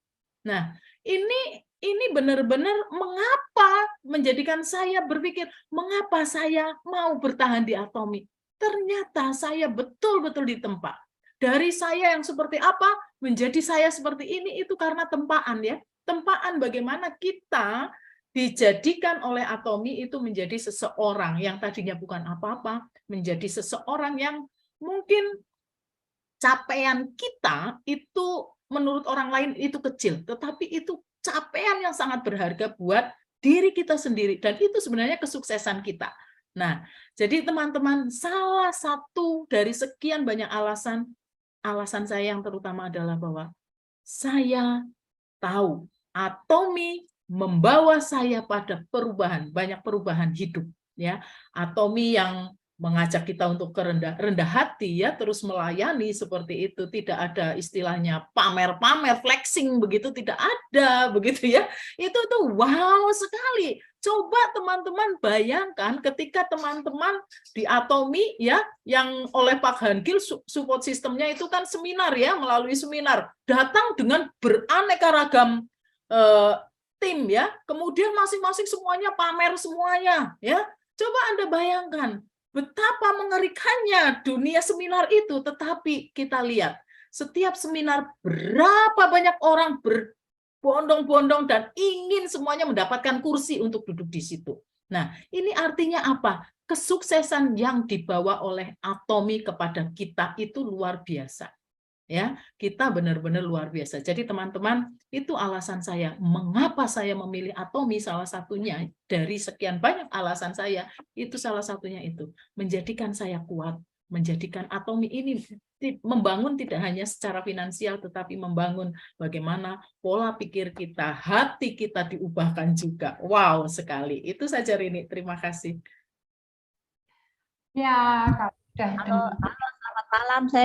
Nah, ini benar-benar mengapa menjadikan saya berpikir, mengapa saya mau bertahan di Atomi? Ternyata saya betul-betul ditempa. Dari saya yang seperti apa menjadi saya seperti ini, itu karena tempaan, ya. Tempaan bagaimana kita dijadikan oleh Atomi itu menjadi seseorang yang tadinya bukan apa-apa, menjadi seseorang yang mungkin capaian kita itu menurut orang lain itu kecil, tetapi itu capaian yang sangat berharga buat diri kita sendiri, dan itu sebenarnya kesuksesan kita. Nah, jadi teman-teman, salah satu dari sekian banyak alasan saya yang terutama adalah bahwa saya tahu Atomi membawa saya pada perubahan, banyak perubahan hidup, ya. Atomi yang mengajak kita untuk rendah hati, ya, terus melayani seperti itu, tidak ada istilahnya pamer-pamer, flexing begitu, tidak ada begitu, ya. Itu tuh wow sekali. Coba teman-teman bayangkan ketika teman-teman di Atomi, ya, yang oleh Pak Hangil support sistemnya itu kan seminar, ya, melalui seminar datang dengan beraneka ragam tim, ya, kemudian masing-masing semuanya pamer semuanya, ya. Coba Anda bayangkan betapa mengerikannya dunia seminar itu, tetapi kita lihat setiap seminar berapa banyak orang berbondong-bondong dan ingin semuanya mendapatkan kursi untuk duduk di situ. Nah, ini artinya apa? Kesuksesan yang dibawa oleh Atomi kepada kita itu luar biasa. Ya, kita benar-benar luar biasa. Jadi teman-teman, itu alasan saya mengapa saya memilih Atomi, salah satunya dari sekian banyak alasan saya, itu salah satunya itu menjadikan saya kuat, menjadikan Atomi ini membangun tidak hanya secara finansial, tetapi membangun bagaimana pola pikir kita, hati kita diubahkan juga. Wow sekali. Itu saja Rini, terima kasih. Ya, kalau Halo, selamat malam. Saya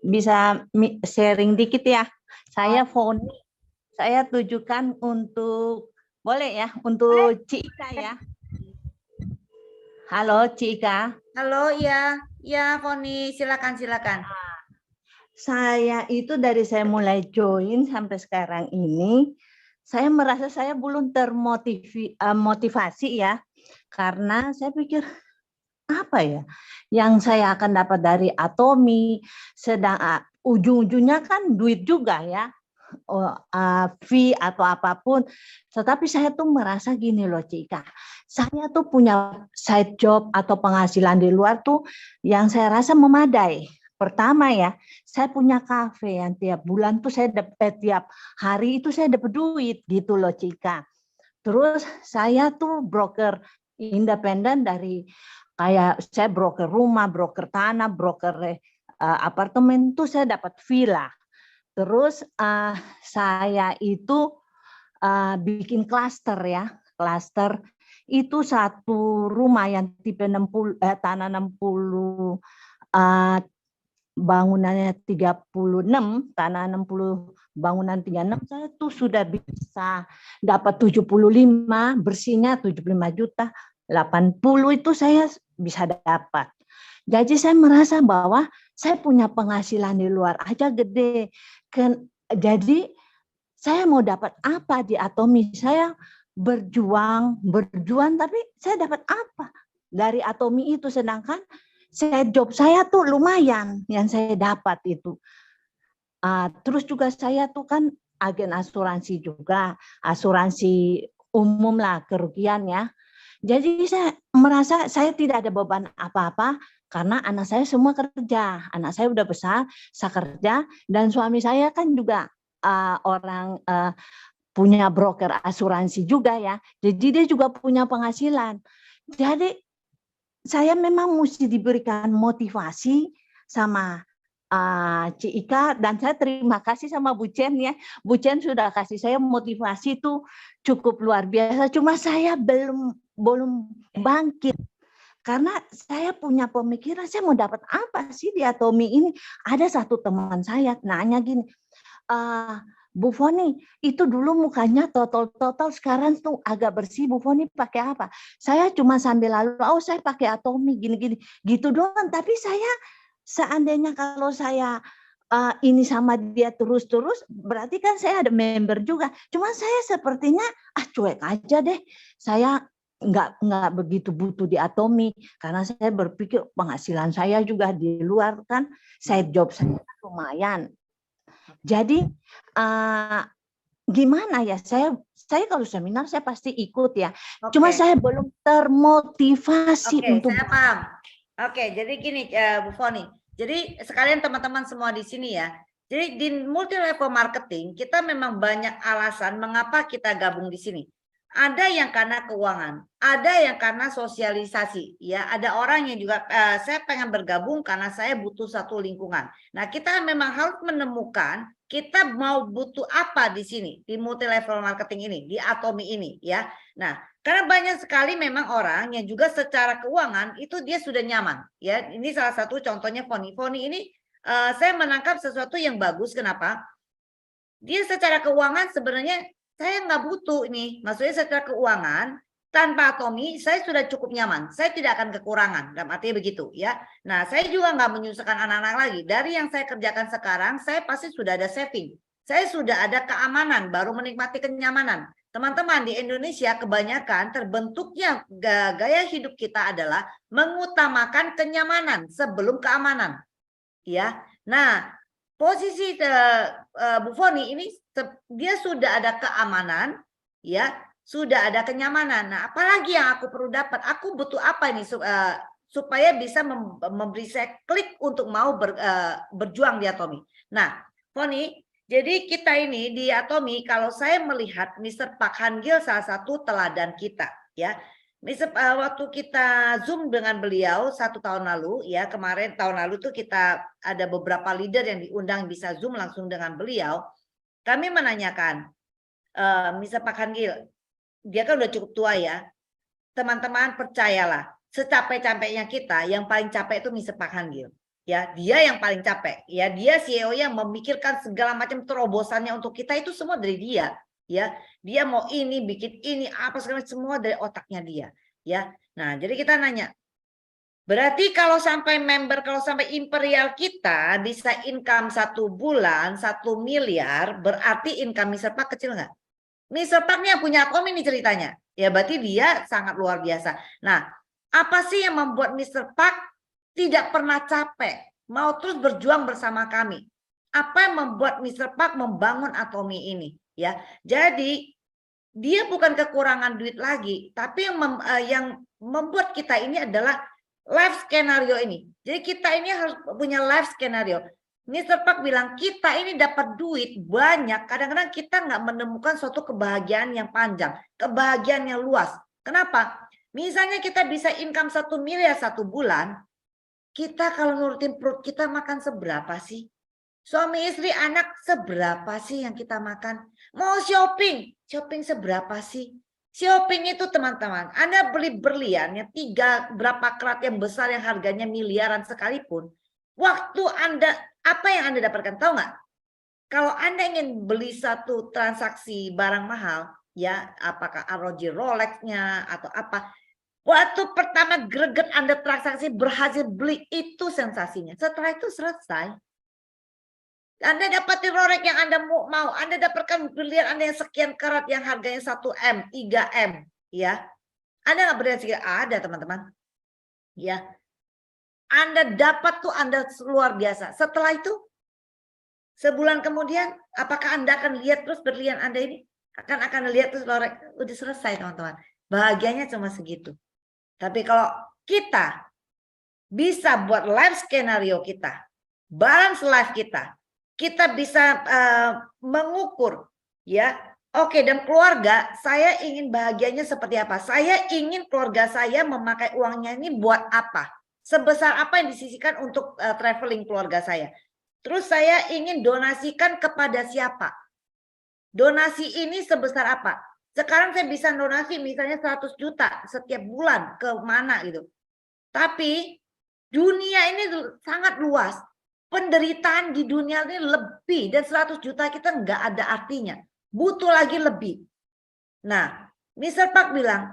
bisa sharing dikit ya. Saya Foni. Saya tujukan untuk, boleh ya, untuk Cika ya. Halo Cika. Halo, ya Foni, silakan. Saya itu dari saya mulai join sampai sekarang ini, saya merasa saya belum termotivasi ya, karena saya pikir apa ya yang saya akan dapat dari Atomi, sedang ujung-ujungnya kan duit juga ya, fee atau apapun. Tetapi saya tuh merasa gini loh Cika, saya tuh punya side job atau penghasilan di luar tuh yang saya rasa memadai. Pertama ya, saya punya kafe yang tiap bulan tuh saya dapat, tiap hari itu saya dapat duit gitu loh Cika. Terus saya tuh broker independen dari kayak saya broker rumah, broker tanah, broker apartemen tuh saya dapat villa. Terus saya itu bikin klaster ya, klaster itu satu rumah yang tipe 60 tanah 60 bangunannya 36, tanah 60 bangunan 36, saya tuh sudah bisa dapat 75, bersihnya 75 juta, 80 itu saya bisa dapat. Jadi saya merasa bahwa saya punya penghasilan di luar aja gede. Jadi saya mau dapat apa di Atomi? Saya berjuang, tapi saya dapat apa dari Atomi itu? Sedangkan job saya tuh lumayan yang saya dapat itu. Terus juga saya tuh kan agen asuransi juga, asuransi umum lah, kerugian ya. Jadi saya merasa saya tidak ada beban apa-apa karena anak saya semua kerja. Anak saya udah besar, saya kerja, dan suami saya kan juga orang punya broker asuransi juga ya. Jadi dia juga punya penghasilan. Jadi saya memang mesti diberikan motivasi sama Cika, dan saya terima kasih sama Bu Chen ya. Bu Chen sudah kasih saya motivasi itu cukup luar biasa. Cuma saya belum bangkit. Karena saya punya pemikiran, saya mau dapat apa sih di Atomi ini? Ada satu teman saya nanya gini, Bu Foni, itu dulu mukanya total, sekarang tuh agak bersih. Bu Foni pakai apa? Saya cuma sambil lalu, oh saya pakai Atomi, gini-gini. Gitu doang, tapi saya seandainya kalau saya ini sama dia terus-terus, berarti kan saya ada member juga. Cuma saya sepertinya, cuek aja deh. Saya nggak begitu butuh di Atomi, karena saya berpikir penghasilan saya juga di luar kan, side job saya lumayan. Jadi gimana ya, saya kalau seminar saya pasti ikut ya. Cuma saya belum termotivasi untuk. Saya paham. Oke, jadi gini Bu Foni. Jadi sekalian teman-teman semua di sini ya. Jadi di multi level marketing kita memang banyak alasan mengapa kita gabung di sini. Ada yang karena keuangan, ada yang karena sosialisasi, ya. Ada orang yang juga saya pengen bergabung karena saya butuh satu lingkungan. Nah, kita memang harus menemukan kita mau butuh apa di sini, di multi level marketing ini, di Atomi ini, ya. Nah, karena banyak sekali memang orang yang juga secara keuangan itu dia sudah nyaman, ya. Ini salah satu contohnya Foni. Foni ini saya menangkap sesuatu yang bagus. Kenapa? Dia secara keuangan sebenarnya saya nggak butuh ini, maksudnya secara keuangan tanpa Atomi saya sudah cukup nyaman, saya tidak akan kekurangan, dalam artinya begitu ya. Nah, saya juga nggak menyusahkan anak-anak lagi. Dari yang saya kerjakan sekarang, saya pasti sudah ada saving, saya sudah ada keamanan, baru menikmati kenyamanan. Teman-teman, di Indonesia kebanyakan terbentuknya gaya hidup kita adalah mengutamakan kenyamanan sebelum keamanan, ya. Nah, posisi Bu Foni ini dia sudah ada keamanan, ya, sudah ada kenyamanan. Nah, apalagi yang aku perlu dapat? Aku butuh apa ini supaya bisa memberi saya klik untuk mau berjuang di Atomi. Nah, Foni, jadi kita ini di Atomi, kalau saya melihat Mr. Park Han-gil salah satu teladan kita, ya. Waktu kita Zoom dengan beliau 1 tahun lalu, ya, kemarin tahun lalu tuh kita ada beberapa leader yang diundang bisa Zoom langsung dengan beliau. Kami menanyakan, Mr. Park Han-gil, dia kan udah cukup tua ya, teman-teman percayalah, secapek-capeknya kita, yang paling capek itu Mr. Park Han-gil. Ya, dia yang paling capek. Ya, dia CEO yang memikirkan segala macam terobosannya untuk kita itu semua dari dia. Ya, dia mau ini, bikin ini, apa segala semua dari otaknya dia. Ya, nah jadi kita nanya, berarti kalau sampai member, kalau sampai imperial kita bisa income 1 bulan 1 miliar, berarti income Mr. Park kecil nggak? Mr. Park nih yang punya Atomi ini ceritanya. Ya, berarti dia sangat luar biasa. Nah, apa sih yang membuat Mr. Park tidak pernah capek, mau terus berjuang bersama kami? Apa yang membuat Mr. Park membangun Atomi ini? Ya, jadi dia bukan kekurangan duit lagi, tapi yang membuat kita ini adalah life skenario ini. Jadi kita ini harus punya life skenario. Mr. Park bilang kita ini dapat duit banyak, kadang-kadang kita nggak menemukan suatu kebahagiaan yang panjang, kebahagiaan yang luas. Kenapa? Misalnya kita bisa income 1 miliar 1 bulan, kita kalau nurutin perut kita makan seberapa sih? Suami istri anak seberapa sih yang kita makan? Mau shopping seberapa sih? Shopping itu teman-teman, Anda beli berlian yang 3 berapa karat yang besar yang harganya miliaran sekalipun, waktu Anda, apa yang Anda dapatkan? Tahu nggak? Kalau Anda ingin beli satu transaksi barang mahal, ya, apakah ROG Rolex-nya atau apa, waktu pertama greget Anda transaksi berhasil beli, itu sensasinya. Setelah itu selesai. Anda dapatin Rolex yang Anda mau, Anda dapatkan berlian Anda yang sekian karat yang harganya 1M, 3M, ya. Anda nggak berlian sekian, ada teman-teman. Ya. Anda dapat tuh Anda luar biasa. Setelah itu, sebulan kemudian, apakah Anda akan lihat terus berlian Anda ini? Akan lihat terus Rolex, udah selesai teman-teman. Bahagianya cuma segitu. Tapi kalau kita bisa buat life skenario kita, balance life kita kita bisa mengukur, ya. Oke, dan keluarga, saya ingin bahagianya seperti apa? Saya ingin keluarga saya memakai uangnya ini buat apa? Sebesar apa yang disisihkan untuk traveling keluarga saya? Terus saya ingin donasikan kepada siapa? Donasi ini sebesar apa? Sekarang saya bisa donasi misalnya 100 juta setiap bulan ke mana gitu. Tapi dunia ini sangat luas. Penderitaan di dunia ini lebih, dan 100 juta kita nggak ada artinya. Butuh lagi lebih. Nah, Mr. Park bilang,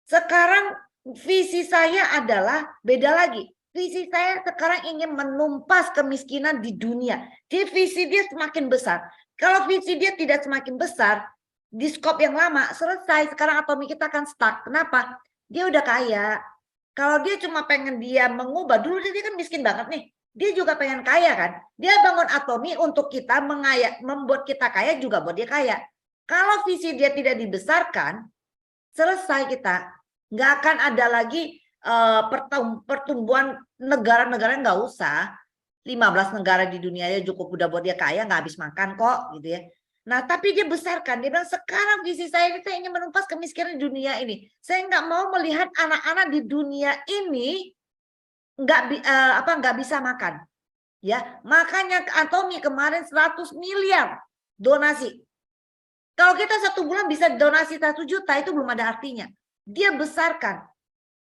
sekarang visi saya adalah beda lagi. Visi saya sekarang ingin menumpas kemiskinan di dunia. Jadi visi dia semakin besar. Kalau visi dia tidak semakin besar, di skop yang lama, selesai. Sekarang atomi kita akan stuck. Kenapa? Dia udah kaya. Kalau dia cuma pengen dia mengubah, dulu dia kan miskin banget nih. Dia juga pengen kaya kan. Dia bangun atomi untuk kita membuat kita kaya juga buat dia kaya. Kalau visi dia tidak dibesarkan, selesai kita. Nggak akan ada lagi pertumbuhan negara-negara, nggak usah. 15 negara di dunia aja cukup udah buat dia kaya, nggak habis makan kok gitu ya. Nah, tapi dia besarkan. Dia bilang, sekarang visi saya ini, saya ingin menumpas kemiskinan di dunia ini. Saya nggak mau melihat anak-anak di dunia ini nggak bisa makan. Ya, makanya Atomi kemarin 100 miliar donasi. Kalau kita 1 bulan bisa donasi 1 juta, itu belum ada artinya. Dia besarkan.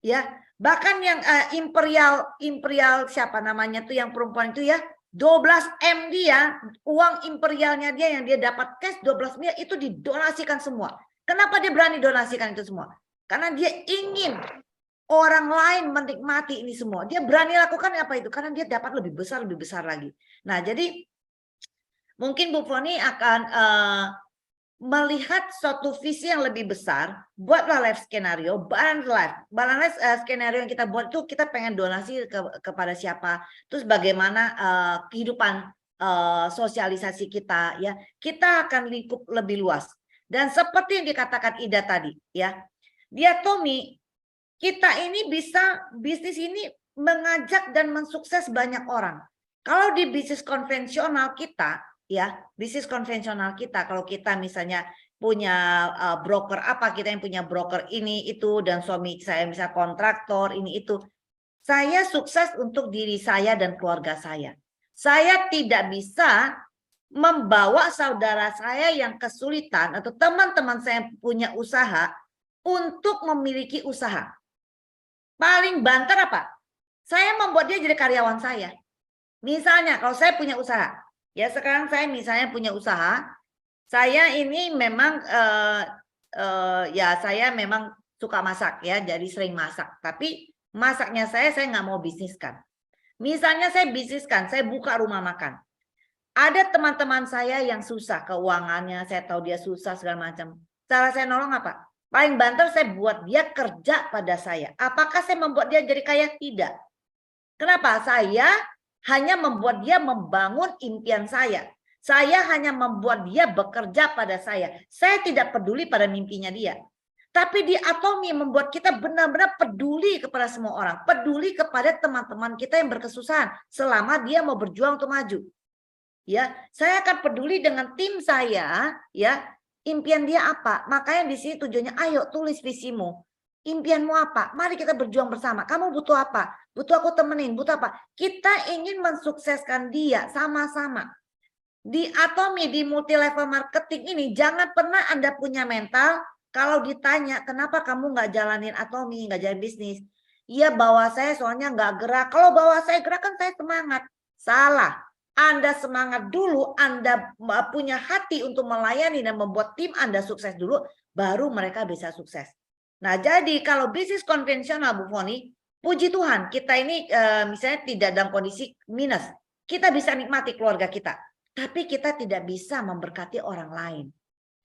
Ya, bahkan yang imperial siapa namanya tuh yang perempuan itu ya, 12 M dia, uang imperialnya dia yang dia dapat cash 12 miliar itu didonasikan semua. Kenapa dia berani donasikan itu semua? Karena dia ingin orang lain menikmati ini semua. Dia berani lakukan apa itu? Karena dia dapat lebih besar lagi. Nah, jadi mungkin Bu Foni akan melihat suatu visi yang lebih besar. Buatlah life skenario, balance skenario yang kita buat itu, kita pengen donasi kepada siapa, terus bagaimana kehidupan sosialisasi kita, ya. Kita akan lingkup lebih luas. Dan seperti yang dikatakan Ida tadi, ya, di Atomi kita ini bisa, bisnis ini mengajak dan mensukses banyak orang. Kalau di bisnis konvensional kita, ya, bisnis konvensional kita, kalau kita misalnya punya broker apa, kita yang punya broker ini itu, dan suami saya misalnya kontraktor ini itu, saya sukses untuk diri saya dan keluarga saya. Saya tidak bisa membawa saudara saya yang kesulitan atau teman-teman saya yang punya usaha untuk memiliki usaha. Paling banter apa? Saya membuat dia jadi karyawan saya. Misalnya kalau saya punya usaha, ya sekarang saya misalnya punya usaha, saya ini memang ya saya memang suka masak ya, jadi sering masak. Tapi masaknya saya nggak mau bisniskan. Misalnya saya bisniskan, saya buka rumah makan. Ada teman-teman saya yang susah keuangannya, saya tahu dia susah segala macam. Cara saya nolong apa? Paling banter saya buat dia kerja pada saya. Apakah saya membuat dia jadi kaya? Tidak. Kenapa? Saya hanya membuat dia membangun impian saya. Saya hanya membuat dia bekerja pada saya. Saya tidak peduli pada mimpinya dia. Tapi di Atomi membuat kita benar-benar peduli kepada semua orang. Peduli kepada teman-teman kita yang berkesusahan selama dia mau berjuang untuk maju. Ya, saya akan peduli dengan tim saya, ya. Impian dia apa? Makanya di sini tujuannya, ayo tulis visimu. Impianmu apa? Mari kita berjuang bersama. Kamu butuh apa? Butuh aku temenin, butuh apa? Kita ingin mensukseskan dia sama-sama. Di Atomi, di multi level marketing ini, jangan pernah Anda punya mental kalau ditanya, kenapa kamu nggak jalanin Atomi, nggak jalan bisnis? Iya, bawa saya soalnya nggak gerak. Kalau bawa saya gerak kan saya semangat. Salah. Anda semangat dulu, Anda punya hati untuk melayani dan membuat tim Anda sukses dulu, baru mereka bisa sukses. Nah, jadi kalau bisnis konvensional, Bu Foni, puji Tuhan, kita ini misalnya tidak dalam kondisi minus. Kita bisa nikmati keluarga kita, tapi kita tidak bisa memberkati orang lain.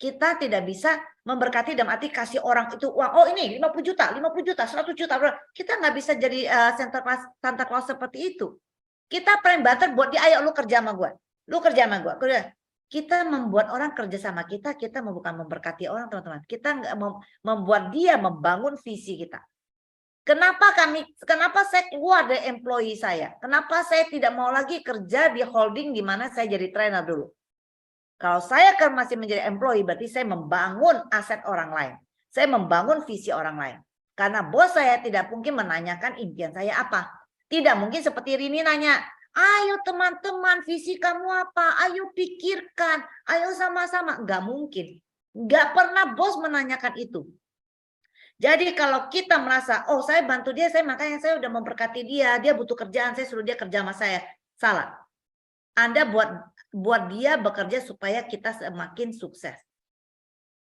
Kita tidak bisa memberkati dalam arti kasih orang itu uang. Oh ini 50 juta, 100 juta. Kita nggak bisa jadi Santa Claus seperti itu. Kita paling banter buat dia, ayo lu kerja sama gue. Lu kerja sama gue. Kita membuat orang kerja sama kita bukan memberkati orang, teman-teman. Kita nggak membuat dia membangun visi kita. Kenapa saya keluar dari employee saya? Kenapa saya tidak mau lagi kerja di holding di mana saya jadi trainer dulu? Kalau saya kan masih menjadi employee, berarti saya membangun aset orang lain. Saya membangun visi orang lain. Karena bos saya tidak mungkin menanyakan impian saya apa. Tidak mungkin seperti Rini nanya, ayo teman-teman visi kamu apa? Ayo pikirkan, ayo sama-sama. Nggak mungkin. Nggak pernah bos menanyakan itu. Jadi kalau kita merasa, oh saya bantu dia, makanya saya udah memberkati dia butuh kerjaan, saya suruh dia kerja sama saya. Salah. Anda buat dia bekerja supaya kita semakin sukses.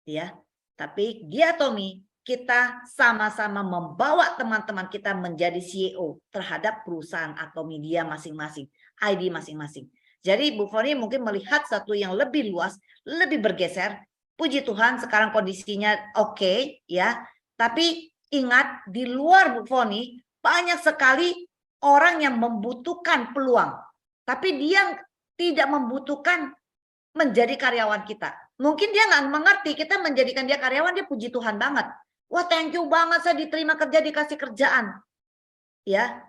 Ya. Tapi Diatomi, kita sama-sama membawa teman-teman kita menjadi CEO terhadap perusahaan atau media masing-masing, ID masing-masing. Jadi Bu Foni mungkin melihat satu yang lebih luas, lebih bergeser. Puji Tuhan sekarang kondisinya oke, ya. Tapi ingat, di luar Bu Foni banyak sekali orang yang membutuhkan peluang. Tapi dia tidak membutuhkan menjadi karyawan kita. Mungkin dia nggak mengerti, kita menjadikan dia karyawan, dia puji Tuhan banget. Wah, thank you banget, saya diterima kerja, dikasih kerjaan. Ya,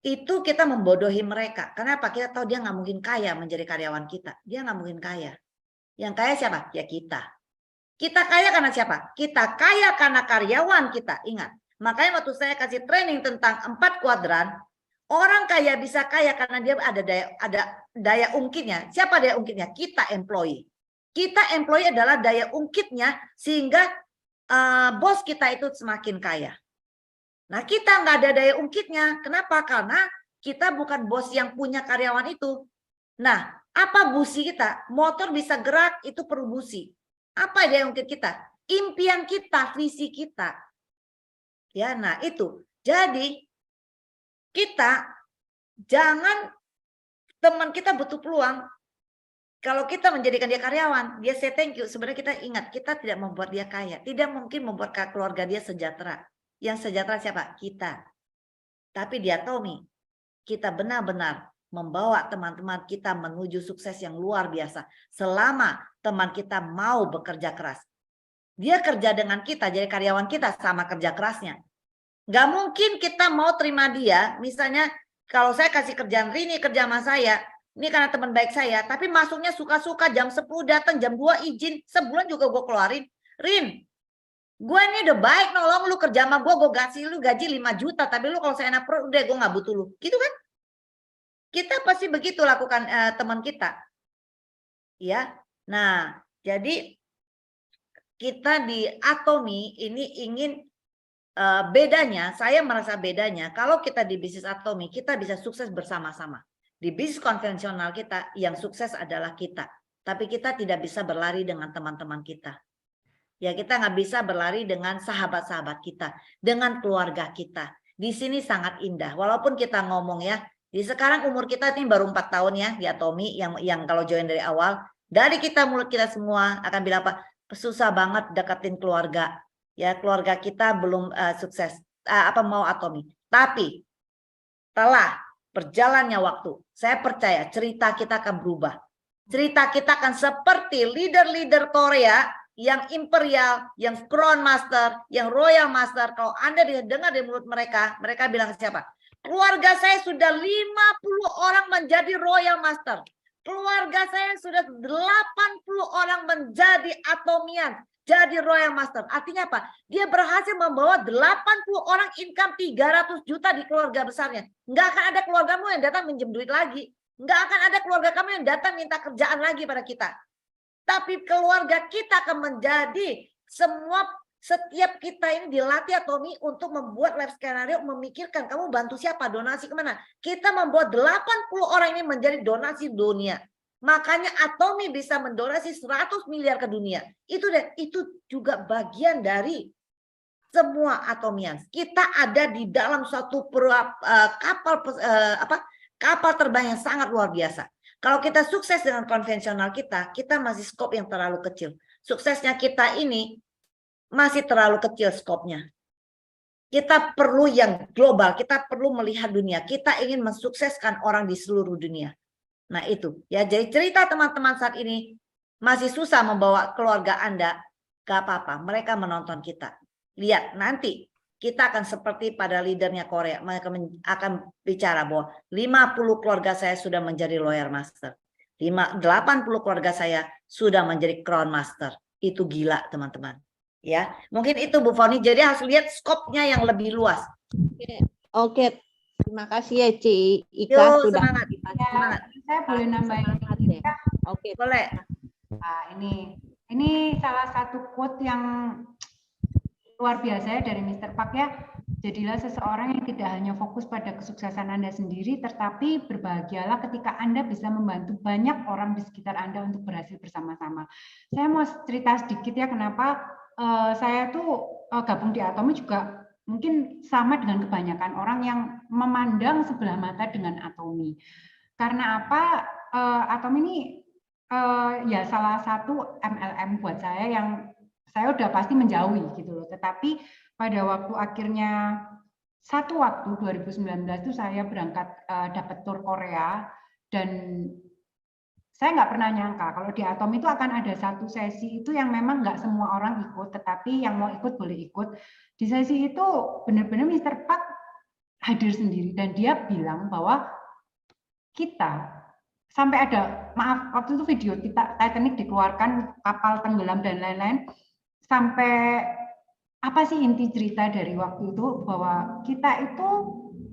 itu kita membodohi mereka. Kenapa? Kita tahu dia nggak mungkin kaya menjadi karyawan kita. Dia nggak mungkin kaya. Yang kaya siapa? Ya kita. Kita kaya karena siapa? Kita kaya karena karyawan kita. Ingat. Makanya waktu saya kasih training tentang 4 kuadran, orang kaya bisa kaya karena dia ada daya ungkitnya. Siapa daya ungkitnya? Kita employee. Kita employee adalah daya ungkitnya sehingga bos kita itu semakin kaya. Nah, kita nggak ada daya ungkitnya. Kenapa? Karena kita bukan bos yang punya karyawan itu. Nah, apa busi kita? Motor bisa gerak, itu perlu busi. Apa daya ungkit kita? Impian kita, visi kita. Ya, nah itu. Jadi kita jangan, teman kita butuh peluang. Kalau kita menjadikan dia karyawan, dia say thank you. Sebenarnya kita ingat, kita tidak membuat dia kaya. Tidak mungkin membuat keluarga dia sejahtera. Yang sejahtera siapa? Kita. Tapi Diatomi, kita benar-benar membawa teman-teman kita menuju sukses yang luar biasa. Selama teman kita mau bekerja keras. Dia kerja dengan kita, jadi karyawan kita sama kerja kerasnya. Nggak mungkin kita mau terima dia, misalnya kalau saya kasih kerjaan Rini, kerja sama saya, ini karena teman baik saya, tapi masuknya suka-suka, jam 10 datang, jam 2 izin, sebulan juga gue keluarin. Rin, gue ini udah baik nolong lu kerja sama gue kasih lu gaji 5 juta, tapi lu kalau saya enak perut, udah gue nggak butuh lu. Gitu kan? Kita pasti begitu lakukan teman kita. Ya. Nah, jadi kita di Atomi ini ingin bedanya, saya merasa bedanya, kalau kita di bisnis Atomi, kita bisa sukses bersama-sama. Di bisnis konvensional kita, yang sukses adalah kita. Tapi kita tidak bisa berlari dengan teman-teman kita. Ya, kita nggak bisa berlari dengan sahabat-sahabat kita, dengan keluarga kita. Di sini sangat indah. Walaupun kita ngomong ya, di sekarang umur kita ini baru 4 tahun ya di Atomi, yang kalau join dari awal. Dari kita, mulut kita semua akan bilang apa? Susah banget deketin keluarga. Ya, keluarga kita belum sukses. Mau Atomi. Tapi setelah berjalannya waktu, saya percaya cerita kita akan berubah. Cerita kita akan seperti leader-leader Korea yang imperial, yang crown master, yang royal master. Kalau Anda dengar dari mulut mereka, mereka bilang siapa? Keluarga saya sudah 50 orang menjadi royal master. Keluarga saya sudah 80 orang menjadi atomian, jadi royal master. Artinya apa? Dia berhasil membawa 80 orang income 300 juta di keluarga besarnya. Nggak akan ada keluargamu yang datang minjem duit lagi. Nggak akan ada keluarga kamu yang datang minta kerjaan lagi pada kita. Tapi keluarga kita akan menjadi setiap kita ini dilatih Atomi untuk membuat life scenario, memikirkan kamu bantu siapa, donasi kemana. Kita membuat 80 orang ini menjadi donasi dunia. Makanya Atomi bisa mendonasi 100 miliar ke dunia. Itu juga bagian dari semua Atomians. Kita ada di dalam suatu kapal terbang yang sangat luar biasa. Kalau kita sukses dengan konvensional kita masih skop yang terlalu kecil. Suksesnya kita ini masih terlalu kecil skopnya. Kita perlu yang global, kita perlu melihat dunia. Kita ingin mensukseskan orang di seluruh dunia. Nah itu, ya jadi cerita teman-teman saat ini masih susah membawa keluarga Anda, gak apa-apa, mereka menonton kita. Lihat nanti kita akan seperti pada leadernya Korea. Mereka akan bicara bahwa 50 keluarga saya sudah menjadi lawyer master. 80 keluarga saya sudah menjadi crown master. Itu gila teman-teman. Ya, mungkin itu Bu Foni. Jadi harus lihat skopnya yang lebih luas. Oke. Terima kasih ya Ci Ika Yuk, sudah. semangat. Semangat. Saya boleh nambahin Semangat dikit, ya. Kak? Oke. Boleh. Nah, ini salah satu quote yang luar biasa ya dari Mr. Park ya. Jadilah seseorang yang tidak hanya fokus pada kesuksesan Anda sendiri, tetapi berbahagialah ketika Anda bisa membantu banyak orang di sekitar Anda untuk berhasil bersama-sama. Saya mau cerita sedikit ya kenapa saya tuh gabung di Atomi juga mungkin sama dengan kebanyakan orang yang memandang sebelah mata dengan Atomi. Karena apa? Atomi ini ya salah satu MLM buat saya yang saya udah pasti menjauhi gitu loh. Tetapi pada waktu akhirnya satu waktu 2019 itu saya berangkat dapat tur Korea dan saya nggak pernah nyangka kalau di Atom itu akan ada satu sesi itu yang memang nggak semua orang ikut, tetapi yang mau ikut boleh ikut. Di sesi itu benar-benar Mr. Park hadir sendiri dan dia bilang bahwa kita sampai ada, maaf waktu itu video kita Titanic dikeluarkan, kapal tenggelam dan lain-lain, sampai apa sih inti cerita dari waktu itu bahwa kita itu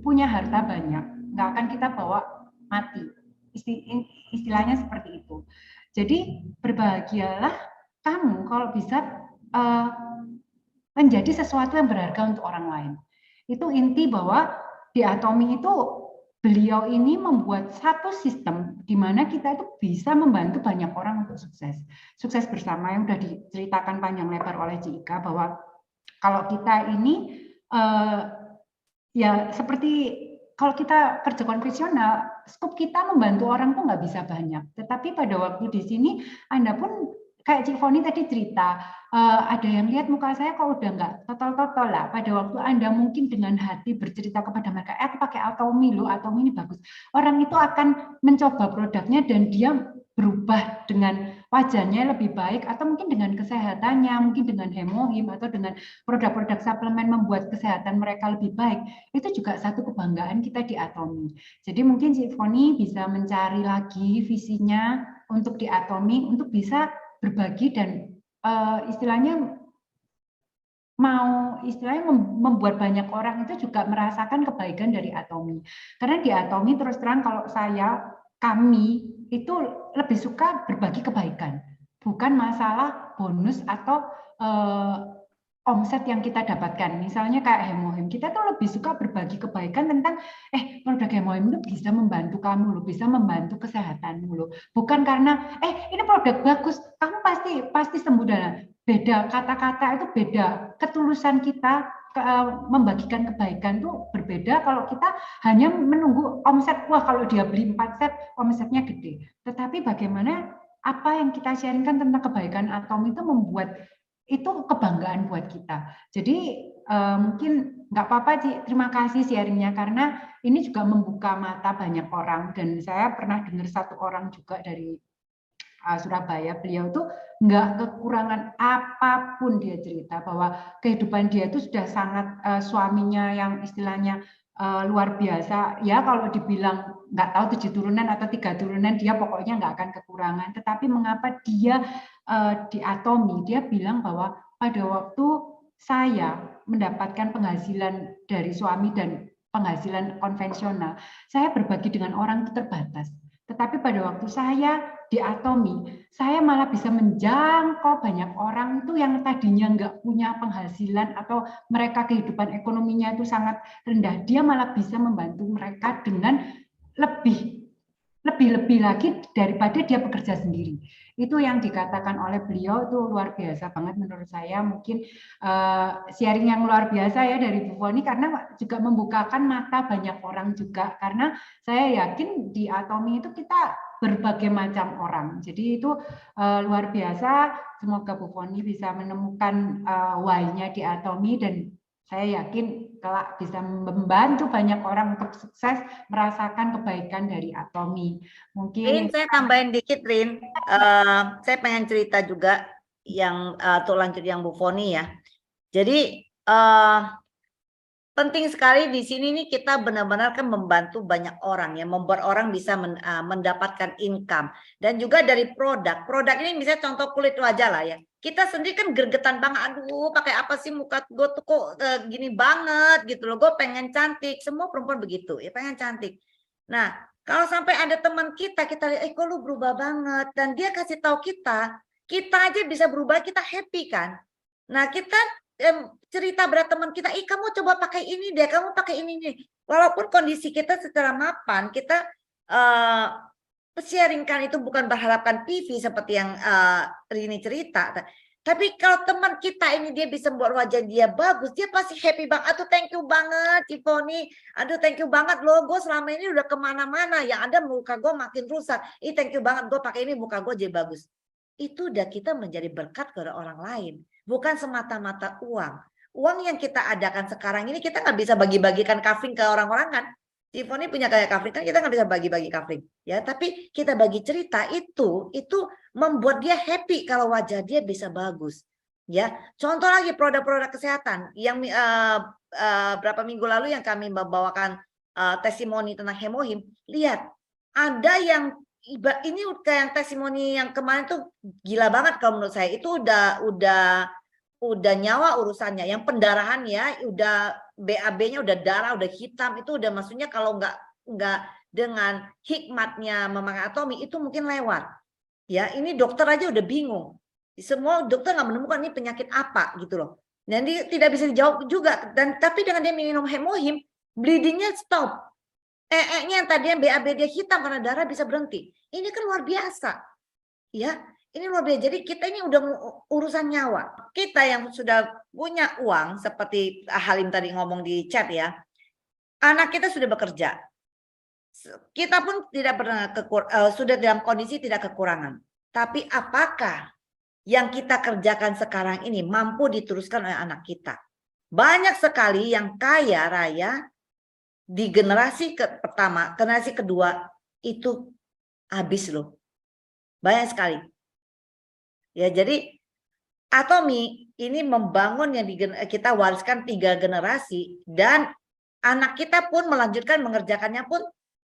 punya harta banyak, nggak akan kita bawa mati, istilahnya seperti itu. Jadi berbahagialah kamu kalau bisa menjadi sesuatu yang berharga untuk orang lain. Itu inti bahwa di Atomi itu beliau ini membuat satu sistem di mana kita itu bisa membantu banyak orang untuk sukses. Sukses bersama yang sudah diceritakan panjang lebar oleh Ci Ika bahwa kalau kita ini ya seperti kalau kita kerja konvensional, skop kita membantu orang tuh nggak bisa banyak. Tetapi pada waktu di sini Anda pun kayak Cik Foni tadi cerita, ada yang lihat muka saya kok udah nggak total lah. Pada waktu Anda mungkin dengan hati bercerita kepada mereka, aku pakai Atomi loh, Atomi ini bagus. Orang itu akan mencoba produknya dan dia berubah dengan wajahnya lebih baik, atau mungkin dengan kesehatannya, mungkin dengan hemohim, atau dengan produk-produk suplemen membuat kesehatan mereka lebih baik. Itu juga satu kebanggaan kita di Atomi. Jadi mungkin Cik Foni bisa mencari lagi visinya untuk di Atomi, untuk bisa berbagi dan istilahnya membuat banyak orang itu juga merasakan kebaikan dari Atomi. Karena di Atomi terus terang kalau kami itu lebih suka berbagi kebaikan, bukan masalah bonus atau omset yang kita dapatkan. Misalnya kayak hemohim, kita tuh lebih suka berbagi kebaikan tentang produk hemohim itu bisa membantu kamu loh, bisa membantu kesehatanmu loh. Bukan karena ini produk bagus, kamu pasti sembuh. Dan beda kata-kata itu, beda ketulusan kita membagikan kebaikan itu berbeda kalau kita hanya menunggu omset. Wah, kalau dia beli 4 set omsetnya gede. Tetapi bagaimana apa yang kita sharingkan tentang kebaikan Atom itu membuat itu kebanggaan buat kita. Jadi mungkin nggak apa-apa Ci, terima kasih sharingnya karena ini juga membuka mata banyak orang. Dan saya pernah dengar satu orang juga dari Surabaya, beliau tuh nggak kekurangan apapun, dia cerita bahwa kehidupan dia itu sudah sangat suaminya yang istilahnya luar biasa ya, kalau dibilang nggak tahu 7 turunan atau 3 turunan dia pokoknya nggak akan kekurangan. Tetapi mengapa dia di Atomi, dia bilang bahwa pada waktu saya mendapatkan penghasilan dari suami dan penghasilan konvensional, saya berbagi dengan orang itu terbatas. Tetapi pada waktu saya di Atomi, saya malah bisa menjangkau banyak orang itu yang tadinya nggak punya penghasilan atau mereka kehidupan ekonominya itu sangat rendah. Dia malah bisa membantu mereka dengan lebih lagi daripada dia bekerja sendiri. Itu yang dikatakan oleh beliau itu luar biasa banget menurut saya. Mungkin sharing yang luar biasa ya dari Bu Foni, karena juga membukakan mata banyak orang juga. Karena saya yakin di Atomi itu kita berbagai macam orang. Jadi itu luar biasa. Semoga Bu Foni bisa menemukan why-nya di Atomi, dan saya yakin kelak bisa membantu banyak orang untuk sukses merasakan kebaikan dari Atomi. Mungkin saya tambahin dikit, Rin. Saya pengen cerita juga yang untuk lanjut yang Bu Foni ya. Jadi penting sekali di sini nih kita benar-benar kan membantu banyak orang ya, membuat orang bisa mendapatkan income. Dan juga dari produk ini misalnya contoh kulit wajah lah ya. Kita sendiri kan gergetan banget, aduh pakai apa sih muka gue tuh kok gini banget gitu loh, gue pengen cantik. Semua perempuan begitu ya, pengen cantik. Nah kalau sampai ada teman kita lihat, kok lu berubah banget, dan dia kasih tahu kita aja bisa berubah, kita happy kan. Nah kita cerita berat teman kita, kamu coba pakai ini deh, kamu pakai ini nih. Walaupun kondisi kita secara mapan, kita sharingkan itu bukan berharapkan PV seperti yang Rini cerita. Tapi kalau teman kita ini dia bisa membuat wajah dia bagus, dia pasti happy banget. Aduh thank you banget Ciponi, aduh thank you banget loh, gue selama ini udah kemana-mana, yang ada muka gue makin rusak. Thank you banget, gue pakai ini muka gue jadi bagus. Itu udah kita menjadi berkat kepada orang lain. Bukan semata-mata uang. Uang yang kita adakan sekarang ini kita nggak bisa bagi-bagikan kafling ke orang-orang kan. Ciponi punya kayak kafling kan kita nggak bisa bagi-bagi kafling. Ya, tapi kita bagi cerita itu membuat dia happy kalau wajah dia bisa bagus. Ya, contoh lagi produk-produk kesehatan yang berapa minggu lalu yang kami membawakan testimoni tentang Hemohim. Lihat, ada yang ini kayak testimoni yang kemarin tuh gila banget kalau menurut saya. Itu udah nyawa urusannya, yang pendarahan ya, udah BAB-nya udah darah, udah hitam, itu udah maksudnya kalau nggak dengan hikmatnya memakai Atomi itu mungkin lewat. Ya, ini dokter aja udah bingung. Semua dokter nggak menemukan ini penyakit apa gitu loh. Jadi tidak bisa dijawab juga. Tapi dengan dia minum Hemohim, bleedingnya stop. Yang tadinya BAB dia hitam karena darah bisa berhenti. Ini kan luar biasa. Ya. Ini luar biasa. Jadi kita ini udah urusan nyawa. Kita yang sudah punya uang, seperti Halim tadi ngomong di chat ya, anak kita sudah bekerja. Kita pun tidak pernah sudah dalam kondisi tidak kekurangan. Tapi apakah yang kita kerjakan sekarang ini mampu diteruskan oleh anak kita? Banyak sekali yang kaya raya di generasi pertama, generasi kedua itu habis loh. Banyak sekali. Ya, jadi Atomi ini membangun yang kita wariskan 3 generasi, dan anak kita pun melanjutkan mengerjakannya pun,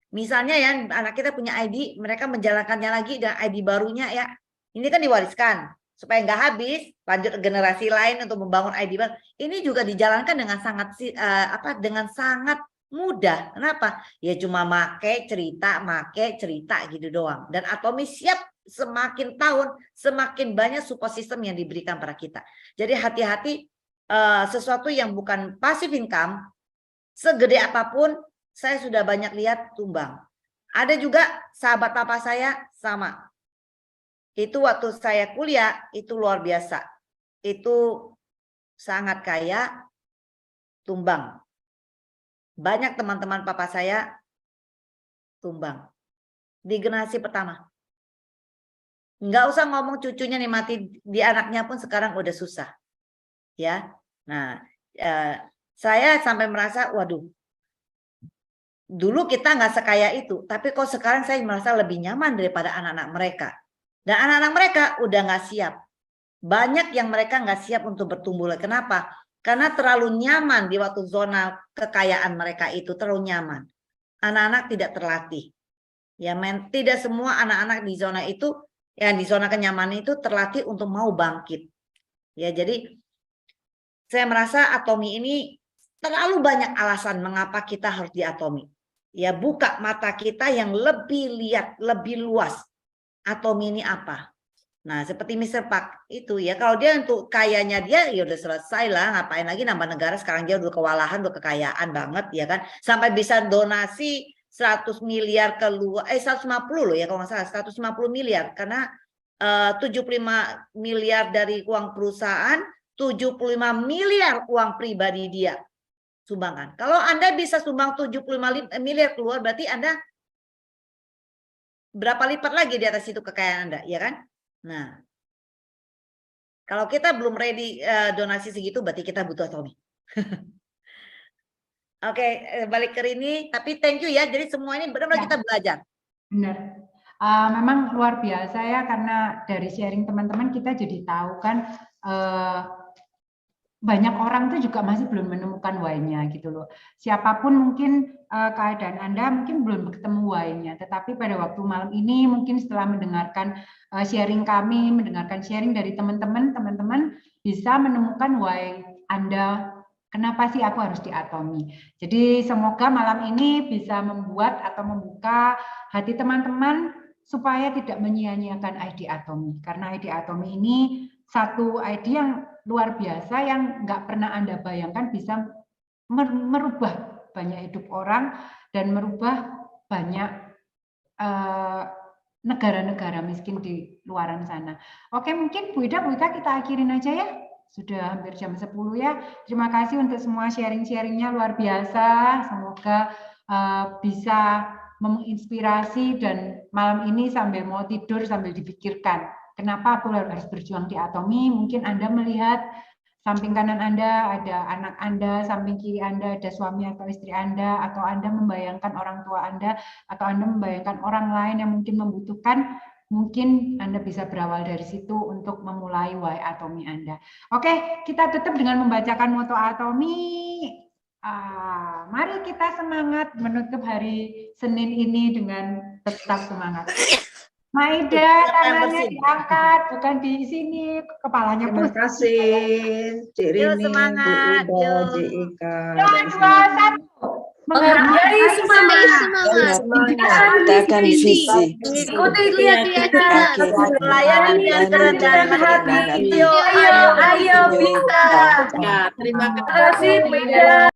misalnya ya anak kita punya ID, mereka menjalankannya lagi dengan ID barunya ya. Ini kan diwariskan supaya nggak habis, lanjut generasi lain untuk membangun ID baru. Ini juga dijalankan dengan sangat mudah. Kenapa? Ya cuma make cerita gitu doang. Dan Atomi siap semakin tahun semakin banyak support system yang diberikan pada kita. Jadi hati-hati, sesuatu yang bukan passive income segede apapun saya sudah banyak lihat tumbang. Ada juga sahabat papa saya sama. Itu waktu saya kuliah itu luar biasa. Itu sangat kaya, tumbang. Banyak teman-teman papa saya tumbang di generasi pertama. Nggak usah ngomong cucunya nih mati, di anaknya pun sekarang udah susah. Ya, nah saya sampai merasa, waduh, dulu kita nggak sekaya itu, tapi kok sekarang saya merasa lebih nyaman daripada anak-anak mereka. Dan anak-anak mereka udah nggak siap. Banyak yang mereka nggak siap untuk bertumbuh. Kenapa? Karena terlalu nyaman di waktu zona kekayaan mereka itu, terlalu nyaman. Anak-anak tidak terlatih. Ya, tidak semua anak-anak di zona itu, yang di zona kenyamanan itu terlatih untuk mau bangkit. Ya, jadi saya merasa Atomi ini terlalu banyak alasan mengapa kita harus di Atomi. Ya, buka mata kita yang lebih lihat, lebih luas. Atomi ini apa? Nah, seperti Mr. Park itu ya, kalau dia untuk kayanya dia ya udah selesai lah, ngapain lagi nambah negara, sekarang dia udah kewalahan, udah kekayaan banget ya kan, sampai bisa donasi 100 miliar keluar, 150 loh ya kalau nggak salah, 150 miliar, karena 75 miliar dari uang perusahaan, 75 miliar uang pribadi dia sumbangan. Kalau Anda bisa sumbang 75 miliar keluar, berarti Anda berapa lipat lagi di atas itu kekayaan Anda, ya kan? Nah, kalau kita belum ready donasi segitu, berarti kita butuh Atomi. Oke, balik ke Rini, tapi thank you ya. Jadi semua ini benar-benar kita belajar. Benar. Memang luar biasa ya, karena dari sharing teman-teman kita jadi tahu kan banyak orang tuh juga masih belum menemukan why-nya gitu loh. Siapapun mungkin keadaan Anda mungkin belum ketemu why-nya, tetapi pada waktu malam ini mungkin setelah mendengarkan sharing kami, mendengarkan sharing dari teman-teman bisa menemukan why Anda. Kenapa sih aku harus diatomi? Jadi semoga malam ini bisa membuat atau membuka hati teman-teman supaya tidak menyia-nyiakan ID Atomi. Karena ID Atomi ini satu ID yang luar biasa yang nggak pernah Anda bayangkan bisa merubah banyak hidup orang dan merubah banyak negara-negara miskin di luaran sana. Oke, mungkin Bu Ida kita akhirin aja ya. Sudah hampir jam 10 ya. Terima kasih untuk semua sharing-sharingnya luar biasa. Semoga bisa menginspirasi dan malam ini sambil mau tidur sambil dipikirkan. Kenapa aku harus berjuang di Atomi? Mungkin Anda melihat samping kanan Anda ada anak Anda, samping kiri Anda ada suami atau istri Anda, atau Anda membayangkan orang tua Anda, atau Anda membayangkan orang lain yang mungkin membutuhkan. Mungkin Anda bisa berawal dari situ untuk memulai why Atomi Anda. Oke, kita tutup dengan membacakan moto Atomi. Mari kita semangat menutup hari Senin ini dengan tetap semangat. Maida, tangannya diangkat, bukan di sini, kepalanya pusing. Terima kasih, Cik Rini, semangat, Bu Ida, Cik Ika. 2, 1. Menghargai semangat. Kita akan visi. Ikuti lihat-lihat. Pelayanan yang kerendahan hati. Ayo bisa. Ya, terima kasih.